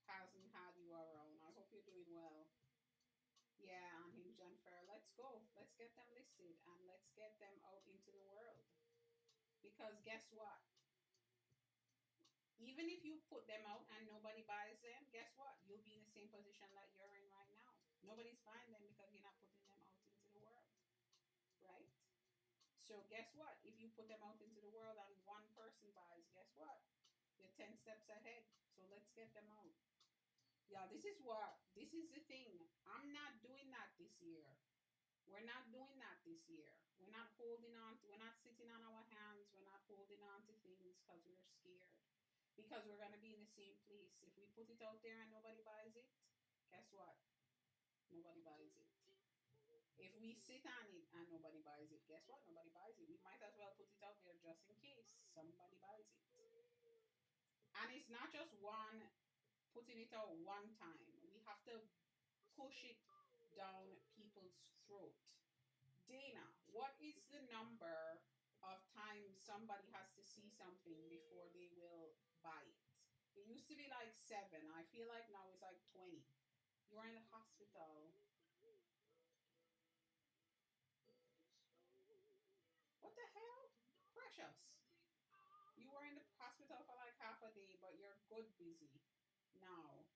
hasn't had you around. I hope you're doing well. Yeah, Unhinged and Fair. Let's go. Let's get them listed and let's get them out into the world. Because guess what? Even if you put them out and nobody buys them, guess what? You'll be in the same position that you're in right now. Nobody's buying them because you're not putting them out into the world, right? So guess what? If you put them out into the world and one person buys, guess what? You're 10 steps ahead. So let's get them out. Yeah, this is the thing. I'm not doing that this year. We're not doing that this year. We're not we're not sitting on our hands. We're not holding on to things because we're scared. Because we're going to be in the same place. If we put it out there and nobody buys it, guess what? Nobody buys it. If we sit on it and nobody buys it, guess what? Nobody buys it. We might as well put it out there just in case somebody buys it. And it's not just putting it out one time. We have to push it down people's throat. Dana, what is the number of times somebody has to see something before they will buy it? It used to be like 7. I feel like now it's like 20. You are in the hospital. What the hell? Precious. You were in the hospital for like half a day, but you're good busy now.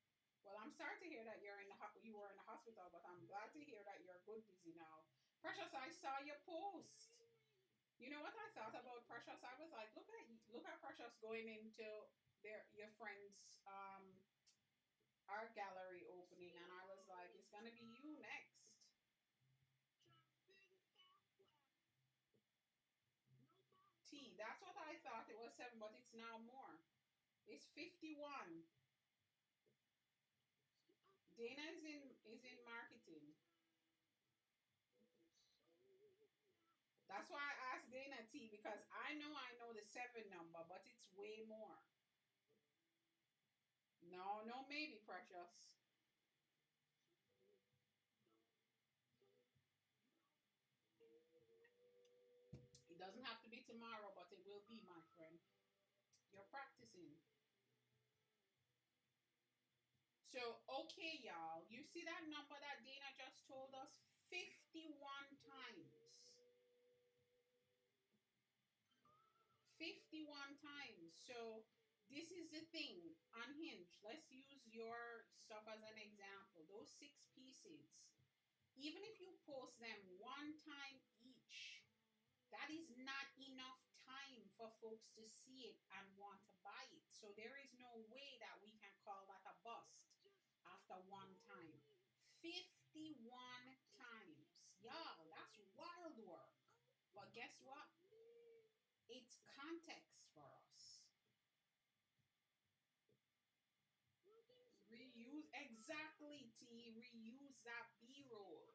Well, I'm sorry to hear that you were in the hospital, but I'm glad to hear that you're good busy now. Precious, I saw your post. You know what I thought about Precious? I was like, look at Precious going into your friend's art gallery opening, and I was like, it's gonna be you next. T, that's what I thought it was 7, but it's now more. It's 51. Dana is in marketing. That's why I asked Dana T, because I know the 7 number, but it's way more. No, maybe, Precious. It doesn't have to be tomorrow, but it will be, my friend. You're practicing. So, okay, y'all. You see that number that Dana just told us? 51 times. 51 times. So, this is the thing. Unhinged. Let's use your stuff as an example. Those 6 pieces. Even if you post them 1 time each, that is not enough time for folks to see it and want to buy it. So there is no way that we can call that a bust after 1 time. 51 times. Y'all, that's wild work. But guess what? It's context for Exactly, T. Reuse that B-roll.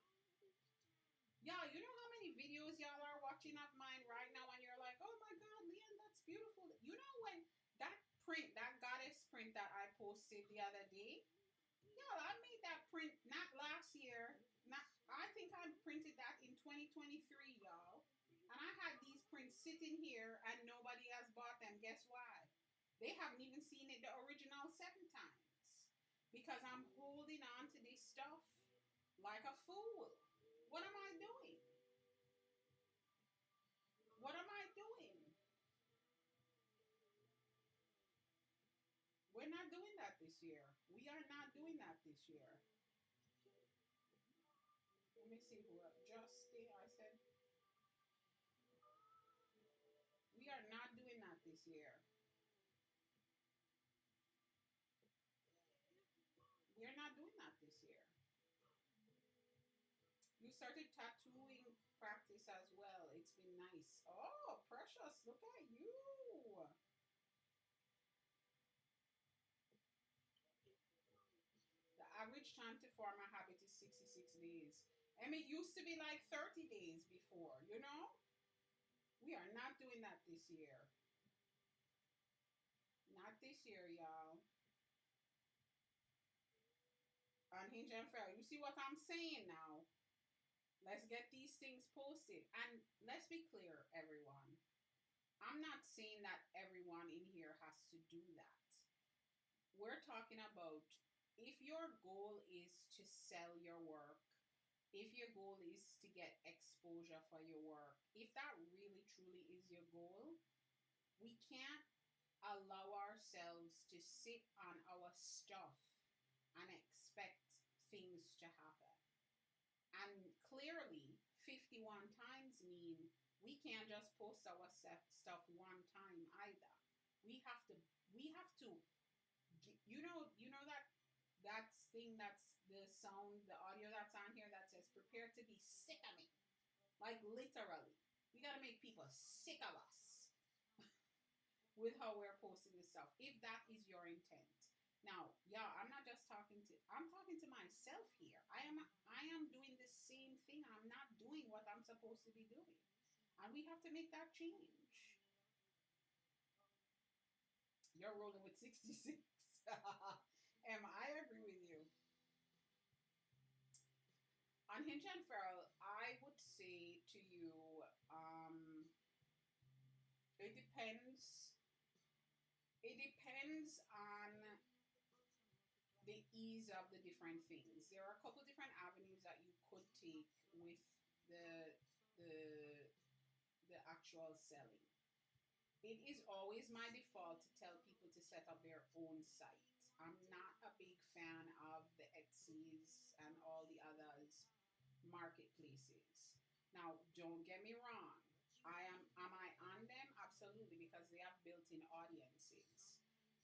Yeah, you know how many videos y'all are watching of mine right now and you're like, oh my God, Leon, that's beautiful. You know when that print, that goddess print that I posted the other day, y'all, I made that print not last year. Not I think I printed that in 2023, y'all. And I had these prints sitting here and nobody has bought them. Guess why? They haven't even seen it the original 7 times. Because I'm holding on to this stuff like a fool. What am I doing? What am I doing? We're not doing that this year. We are not doing that this year. Let me see who Justin, I said. We are not doing that this year. We are not doing that this year. You started tattooing practice as well. It's been nice. Oh, Precious, look at you. The average time to form a habit is 66 days. I mean, it used to be like 30 days before, you know? We are not doing that this year. Not this year, y'all. Unhinged and Fair. You see what I'm saying now? Let's get these things posted. And let's be clear, everyone. I'm not saying that everyone in here has to do that. We're talking about if your goal is to sell your work, if your goal is to get exposure for your work, if that really truly is your goal, we can't allow ourselves to sit on our stuff and expect things to happen. And clearly, 51 times mean we can't just post our stuff one time either. We have to, we have to, you know that thing that's the sound, the audio that's on here that says prepare to be sick of me. Like literally. We gotta make people sick of us with how we're posting this stuff. If that is your intent. Now, yeah, I'm talking to myself here. I am doing the same thing. I'm not doing what I'm supposed to be doing. And we have to make that change. You're rolling with 66. I agree with you. On Hinge and Feral, I would say to you, it depends. It depends on the ease of the different things. There are a couple different avenues that you could take with the the the actual selling. It is always my default to tell people to set up their own site. I'm not a big fan of the Etsy's and all the others marketplaces. Now, don't get me wrong. Am I on them? Absolutely, because they have built-in audiences.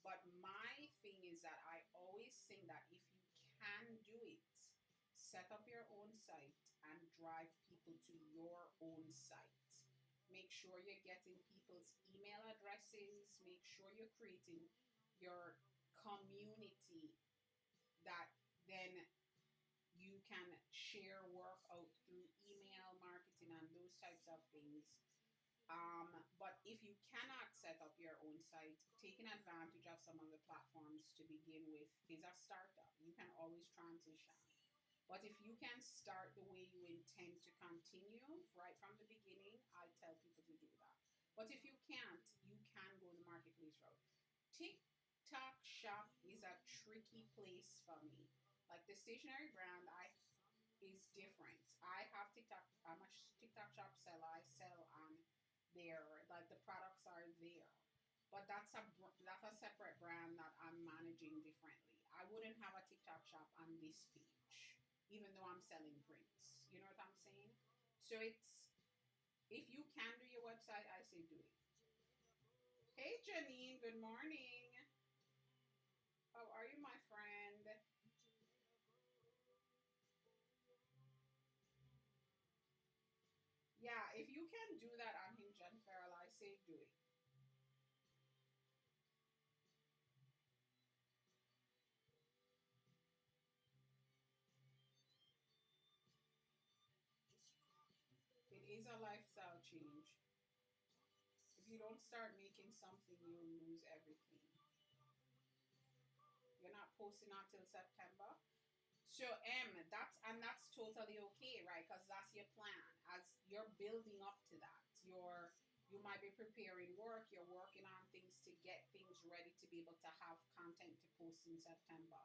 But my thing is that I always think that if you can do it, set up your own site and drive people to your own site. Make sure you're getting people's email addresses. Make sure you're creating your community that then you can share work out through email marketing and those types of things. But if you cannot set up your own site, taking advantage of some of the platforms to begin with is a startup. You can always transition. But if you can start the way you intend to continue right from the beginning, I tell people to do that. But if you can't, you can go the marketplace route. TikTok shop is a tricky place for me. Like the stationery brand, I is different. I have TikTok. I'm a TikTok shop seller. I sell on there. Like the products are there, but that's a separate brand that I'm managing differently. I wouldn't have a TikTok shop on this page, even though I'm selling prints. You know what I'm saying? So it's if you can do your website, I say do it. Hey Janine, good morning. How are you, my friend? Yeah, if you can do that on Hinge and Feral, I say do it. is a lifestyle change. If you don't start making something, you'll lose everything. You're not posting until September. So that's totally okay, right? Because that's your plan. As you're building up to that, you might be preparing work. You're working on things to get things ready to be able to have content to post in September.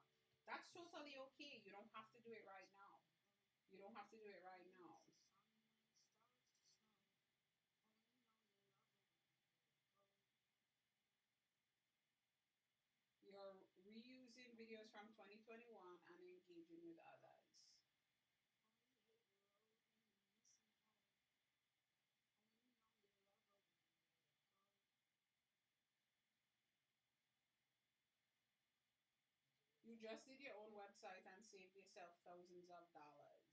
That's totally okay. You don't have to do it right now. You don't have to do it right now. You're reusing videos from 2021 and engaging with others. You just did your own website and saved yourself thousands of dollars.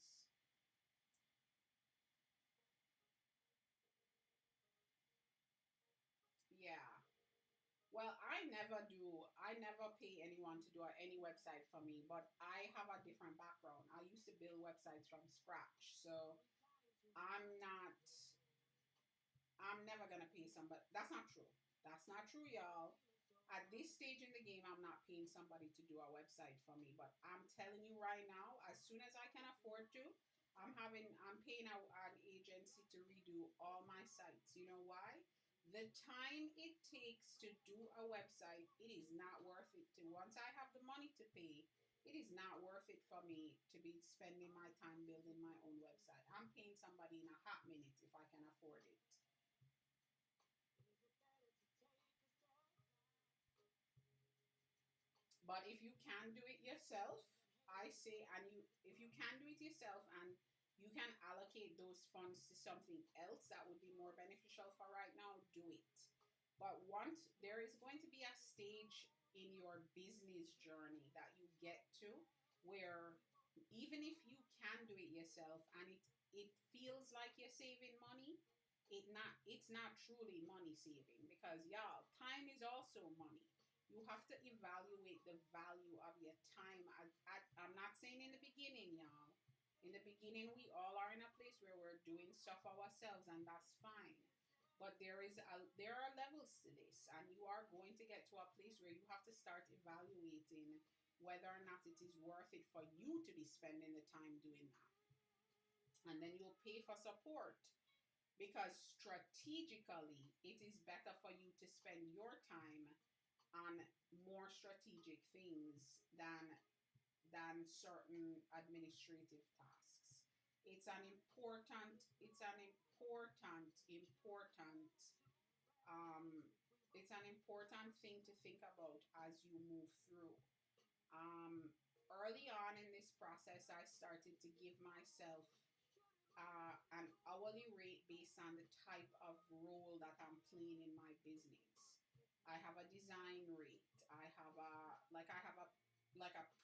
Yeah. Well, I never pay anyone to do any website for me, but I have a different background. I used to build websites from scratch. So I'm not, I'm never going to pay somebody. That's not true. That's not true, y'all. At this stage in the game, I'm not paying somebody to do a website for me. But I'm telling you right now, as soon as I can afford to, I'm paying an agency to redo all my sites. You know why? The time it takes to do a website, it is not worth it to. Once I have the money to pay, it is not worth it for me to be spending my time building my own website. I'm paying somebody in a hot minute if I can afford it. But if you can do it yourself, I say, and you, if you can do it yourself and you can allocate those funds to something else that would be more beneficial for right now, do it. But once there is going to be a stage in your business journey that you get to where even if you can do it yourself and it feels like you're saving money, it's not truly money saving because y'all, time is also money. You have to evaluate the value of your time. I'm not saying in the beginning, y'all. In the beginning, we all are in a place where we're doing stuff ourselves, and that's fine. But there are levels to this, and you are going to get to a place where you have to start evaluating whether or not it is worth it for you to be spending the time doing that. And then you'll pay for support because strategically, it is better for you to spend your time on more strategic things than certain administrative tasks. Important um, it's an important thing to think about as you move through. Um, Early on in this process, I started to give myself an hourly rate based on the type of role that I'm playing in my business. I have a design rate. I have a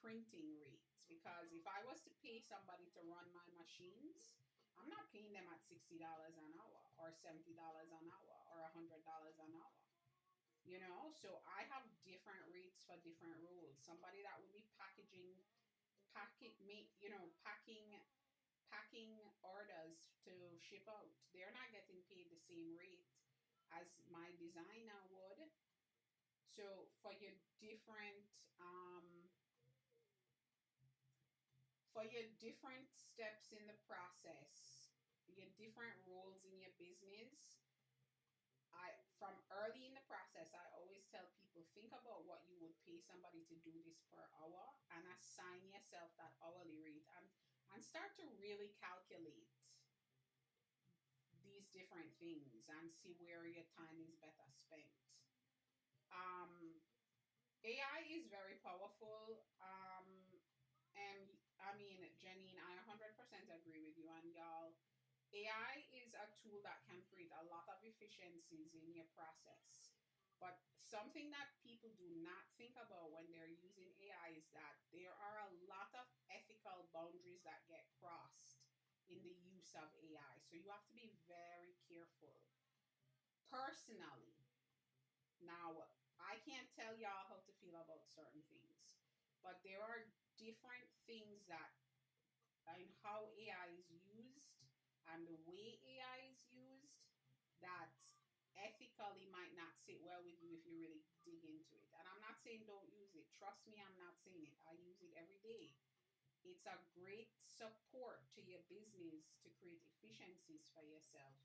printing rate because if I was to pay somebody to run my machines, I'm not paying them at $60 an hour or $70 an hour or $100 an hour. You know, so I have different rates for different roles. Somebody that would be packing orders to ship out. They're not getting paid the same rate as my designer would. So for your different steps in the process, your different roles in your business, I from early in the process, I always tell people think about what you would pay somebody to do this per hour and assign yourself that hourly rate and start to really calculate these different things and see where your time is better spent. Um, AI is very powerful. And I mean, Janine, I 100% agree with you. And y'all, AI is a tool that can create a lot of efficiencies in your process. But something that people do not think about when they're using AI is that there are a lot of ethical boundaries that get crossed in the use of AI. So you have to be very careful. Personally, now I can't tell y'all how to feel about certain things, but there are different things that in how AI is used and the way AI is that ethically might not sit well with you if you really dig into it. And I'm not saying don't use it. Trust me, I'm not saying it. I use it every day. It's a great support to your business to create efficiencies for yourself.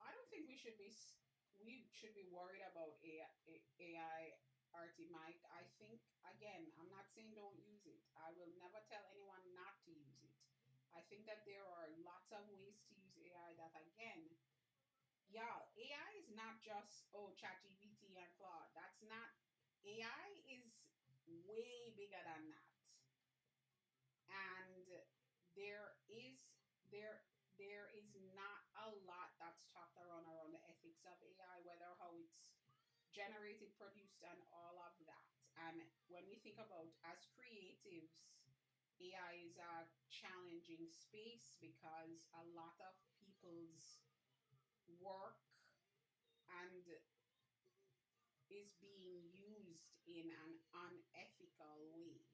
I don't think we should be worried about AI RT Mike. I think again, I'm not saying don't use it. I will never tell anyone not to use it. I think that there are lots of ways to use AI that again, yeah, AI is not just ChatGPT and Claude. That's not AI is way bigger than that. And there is there there is not a lot that's talked around the ethics of AI, whether how it's generated, produced, and all of that. And when we think about as creatives, AI is a challenging space because a lot of people's work and is being used in an unethical way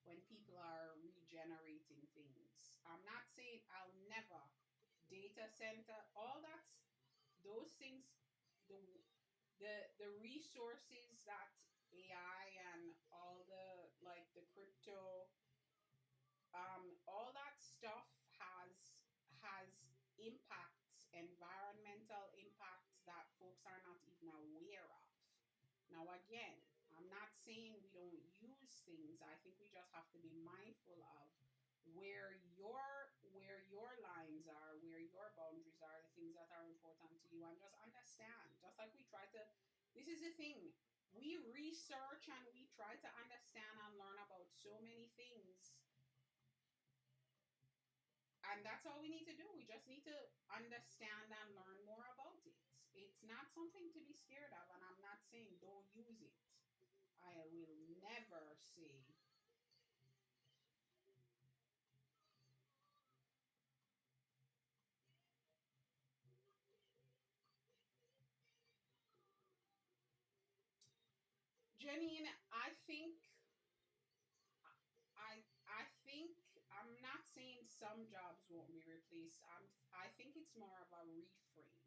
when people are regenerating things. I'm not saying I'll never data center, all that's those things, the the resources that AI and all the like the crypto, all that stuff has impacts, environmental impacts that folks are not even aware of. Now again, I'm not saying we don't use things. I think we just have to be mindful of where your lines are, where your boundaries are, the things that are important to you, and just understand. Just like we try to, this is the thing. We research and we try to understand and learn about so many things, and that's all we need to do. We just need to understand and learn more about it. It's not something to be scared of, and I'm not saying don't use it. I will never say. Janine, I think I'm not saying some jobs won't be replaced. I think it's more of a reframe.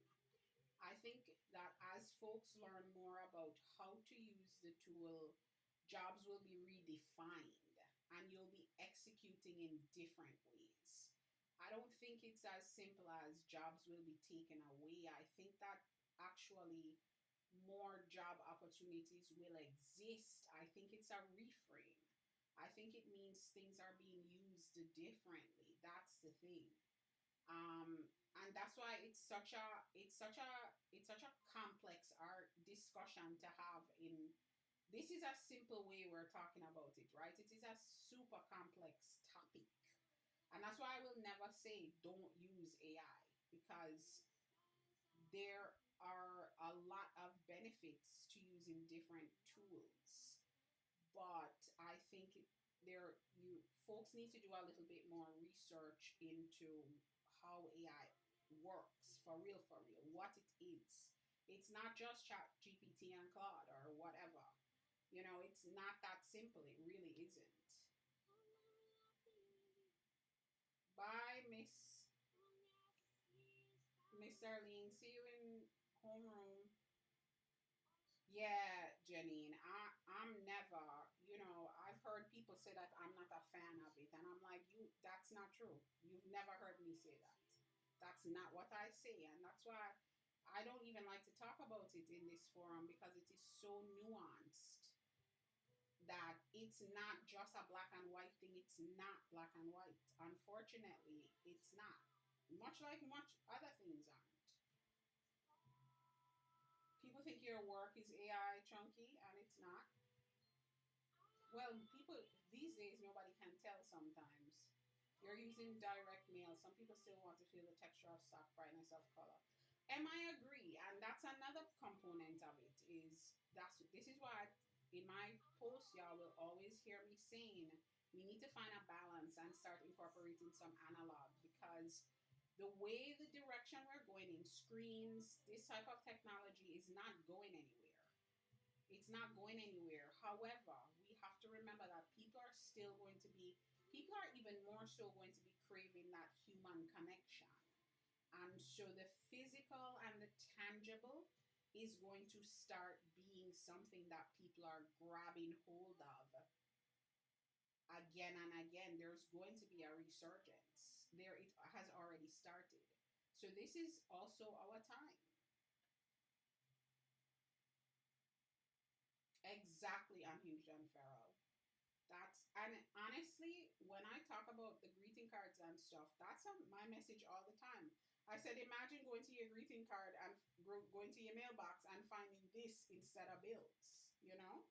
I think that as folks learn more about how to use the tool, jobs will be redefined and you'll be executing in different ways. I don't think it's as simple as jobs will be taken away. I think that actually more job opportunities will exist. I think it's a reframe. I think it means things are being used differently. That's the thing. And that's why it's such a complex art discussion to have in this is a simple way we're talking about it, right? It is a super complex topic. And that's why I will never say don't use AI because there are a lot of benefits to using different tools. But I think there you folks need to do a little bit more research into how AI works for real, what it is. It's not just Chat GPT and Claude or whatever. It's not that simple. It really isn't. Bye, Miss Darlene. See you in homeroom. Yeah, Janine, I'm never, I've heard people say that I'm not a fan of it, and I'm like, that's not true. You've never heard me say that. That's not what I say, and that's why I don't even like to talk about it in this forum because it is so nuanced that it's not just a black and white thing. It's not black and white. Unfortunately, it's not. Much like much other things aren't. People think your work is AI chunky, and it's not. Well, people these days nobody can tell sometimes. You're using direct mail. Some people still want to feel the texture of stock, brightness of color. I agree, and that's another component of it. This is why in my posts y'all will always hear me saying We need to find a balance and start incorporating some analog, because the way the direction we're going in screens, this type of technology is not going anywhere. It's not going anywhere. However, we have to remember that people are even more so going to be craving that human connection. And so the physical and the tangible is going to start being something that people are grabbing hold of again and again. There's going to be a resurgence. There, it has already started. So this is also our time. Exactly, Unhinged and Feral. That's, and honestly, when I talk about the greeting cards and stuff, that's my message all the time. I said, imagine going to your greeting card and going to your mailbox and finding this instead of bills, you know?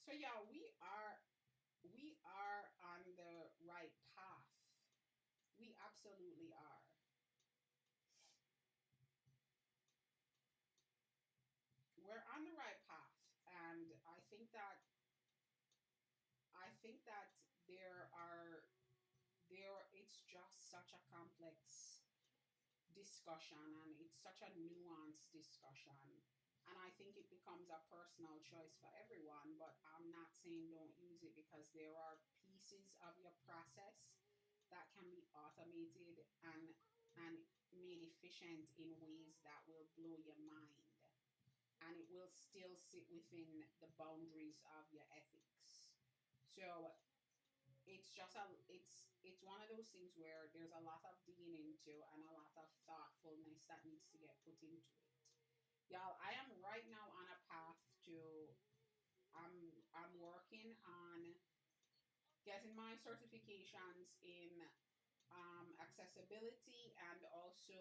So yeah, we are on the right path. We absolutely are. We're on the right path, and I think that there are there it's just such a complex discussion, and it's such a nuanced discussion, and I think it becomes a personal choice for everyone. But I'm not saying don't use it, because there are pieces of your process that can be automated and made efficient in ways that will blow your mind, and it will still sit within the boundaries of your ethics. So it's one of those things where there's a lot of digging into and a lot of thoughtfulness that needs to get put into it. Y'all, I am right now on a path to I'm working on getting my certifications in accessibility, and also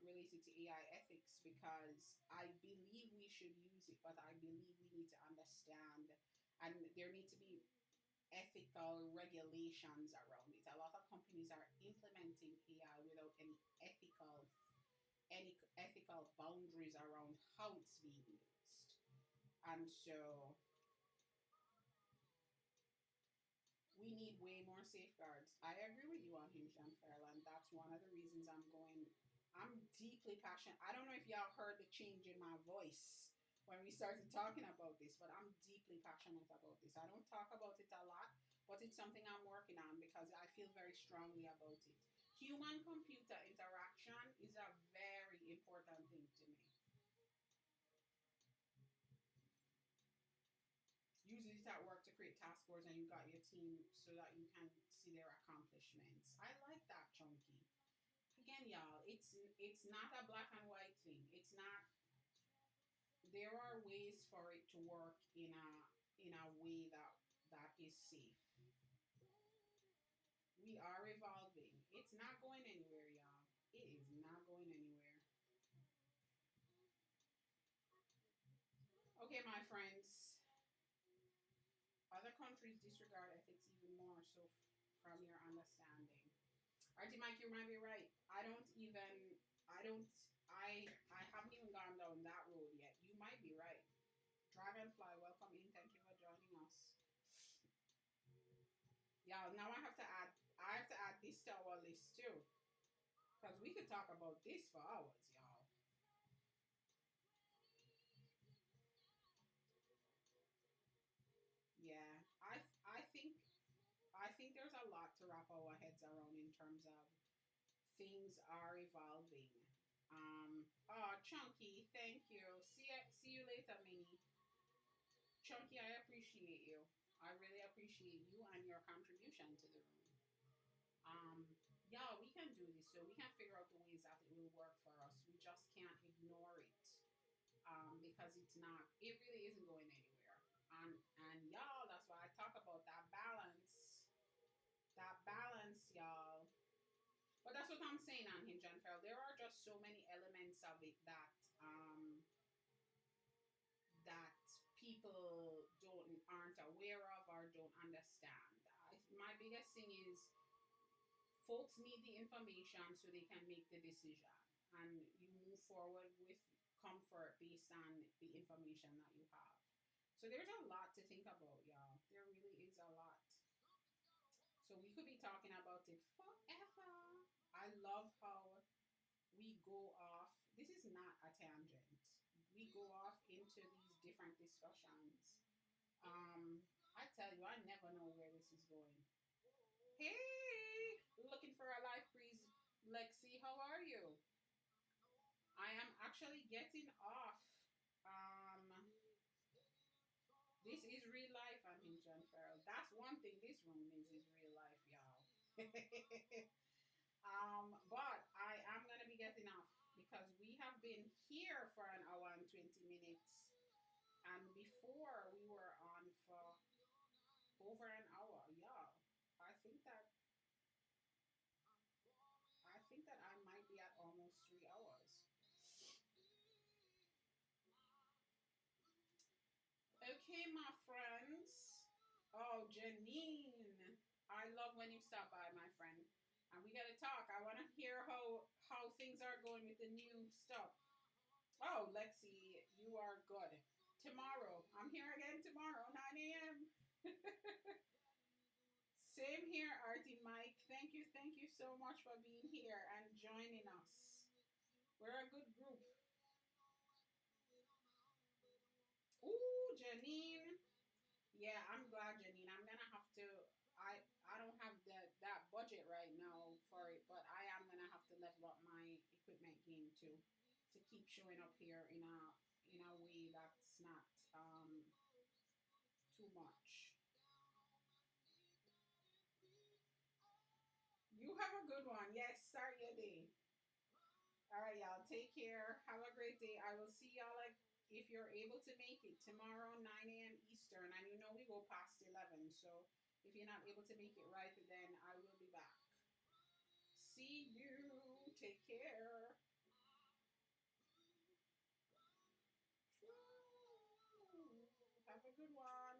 related to AI ethics, because I believe we should use it, but I believe we need to understand, and there need to be ethical regulations around it. A lot of companies are implementing AI without any ethical boundaries around how it's being used. And so we need way more safeguards. I agree with you on Hinge and Fairland. That's one of the reasons I'm deeply passionate. I don't know if y'all heard the change in my voice when we started talking about this, but I'm deeply passionate about this. I don't talk about it a lot, but it's something I'm working on because I feel very strongly about it. Human computer interaction is a very important thing to me. Uses it at work to create task boards, and you got your team so that you can see their accomplishments. I like that, Chunky. Again, y'all, it's not a black and white thing. It's not. There are ways for it to work in a way that is safe. We are evolving. It's not going anywhere, y'all. It is not going anywhere. Okay, my friends. Other countries disregard ethics even more so from your understanding. RT Mike, you might be right. I don't, I haven't even gone down that road yet. You might be right. Dragonfly, welcome in. Thank you for joining us. Yeah, now I have to add this to our list too. Because we could talk about this for hours, y'all. Yeah, I think there's a lot to wrap our heads around in terms of things are evolving. Oh, Chunky, thank you. See you later, Minnie. Chunky, I appreciate you. I really appreciate you and your contribution to the room. Um, yeah, we can do this. So we can figure out the ways that it will work for us. We just can't ignore it, because it's not. It really isn't going anywhere. And y'all, that's why I talk about that balance. That balance, y'all. But that's what I'm saying on Hinge and Fel. There are just so many elements of it that people don't aren't aware of or don't understand. My biggest thing is folks need the information so they can make the decision, and you move forward with comfort based on the information that you have. So there's a lot to think about, y'all. There really is a lot. So we could be talking about it forever. I love how we go off. This is not a tangent. We go off into these different discussions. I tell you, I never know where this is going. Hey, looking for a life breeze, Lexi. How are you? I am actually getting off. Um, this is real life. I'm in John Farrell. That's one thing this room is real life, y'all. But I am gonna be getting off because we have been here for an hour and 20 minutes, and before we were on for over an hour, y'all. I think that I might be at almost 3 hours. Okay, my friends. Oh, Janine. I love when you stop by, my friend. And we gotta talk. I wanna hear how things are going with the new stuff. Oh, Lexi, you are good. Tomorrow. I'm here again tomorrow, 9 a.m. Same here, Artie Mike. Thank you so much for being here and joining us. We're a good group. Ooh, Janine. Yeah, I'm glad, Janine. I'm gonna have to. I don't have that budget right now for it, but I am gonna have to level up my equipment game too, to keep showing up here in a way that's not too much. You have a good one. Yes, start your day. All right, y'all. Take care. Have a great day. I will see y'all if you're able to make it tomorrow, 9 a.m. Eastern. And you know we go past 11. So if you're not able to make it right, then I will be back. See you. Take care. Have a good one.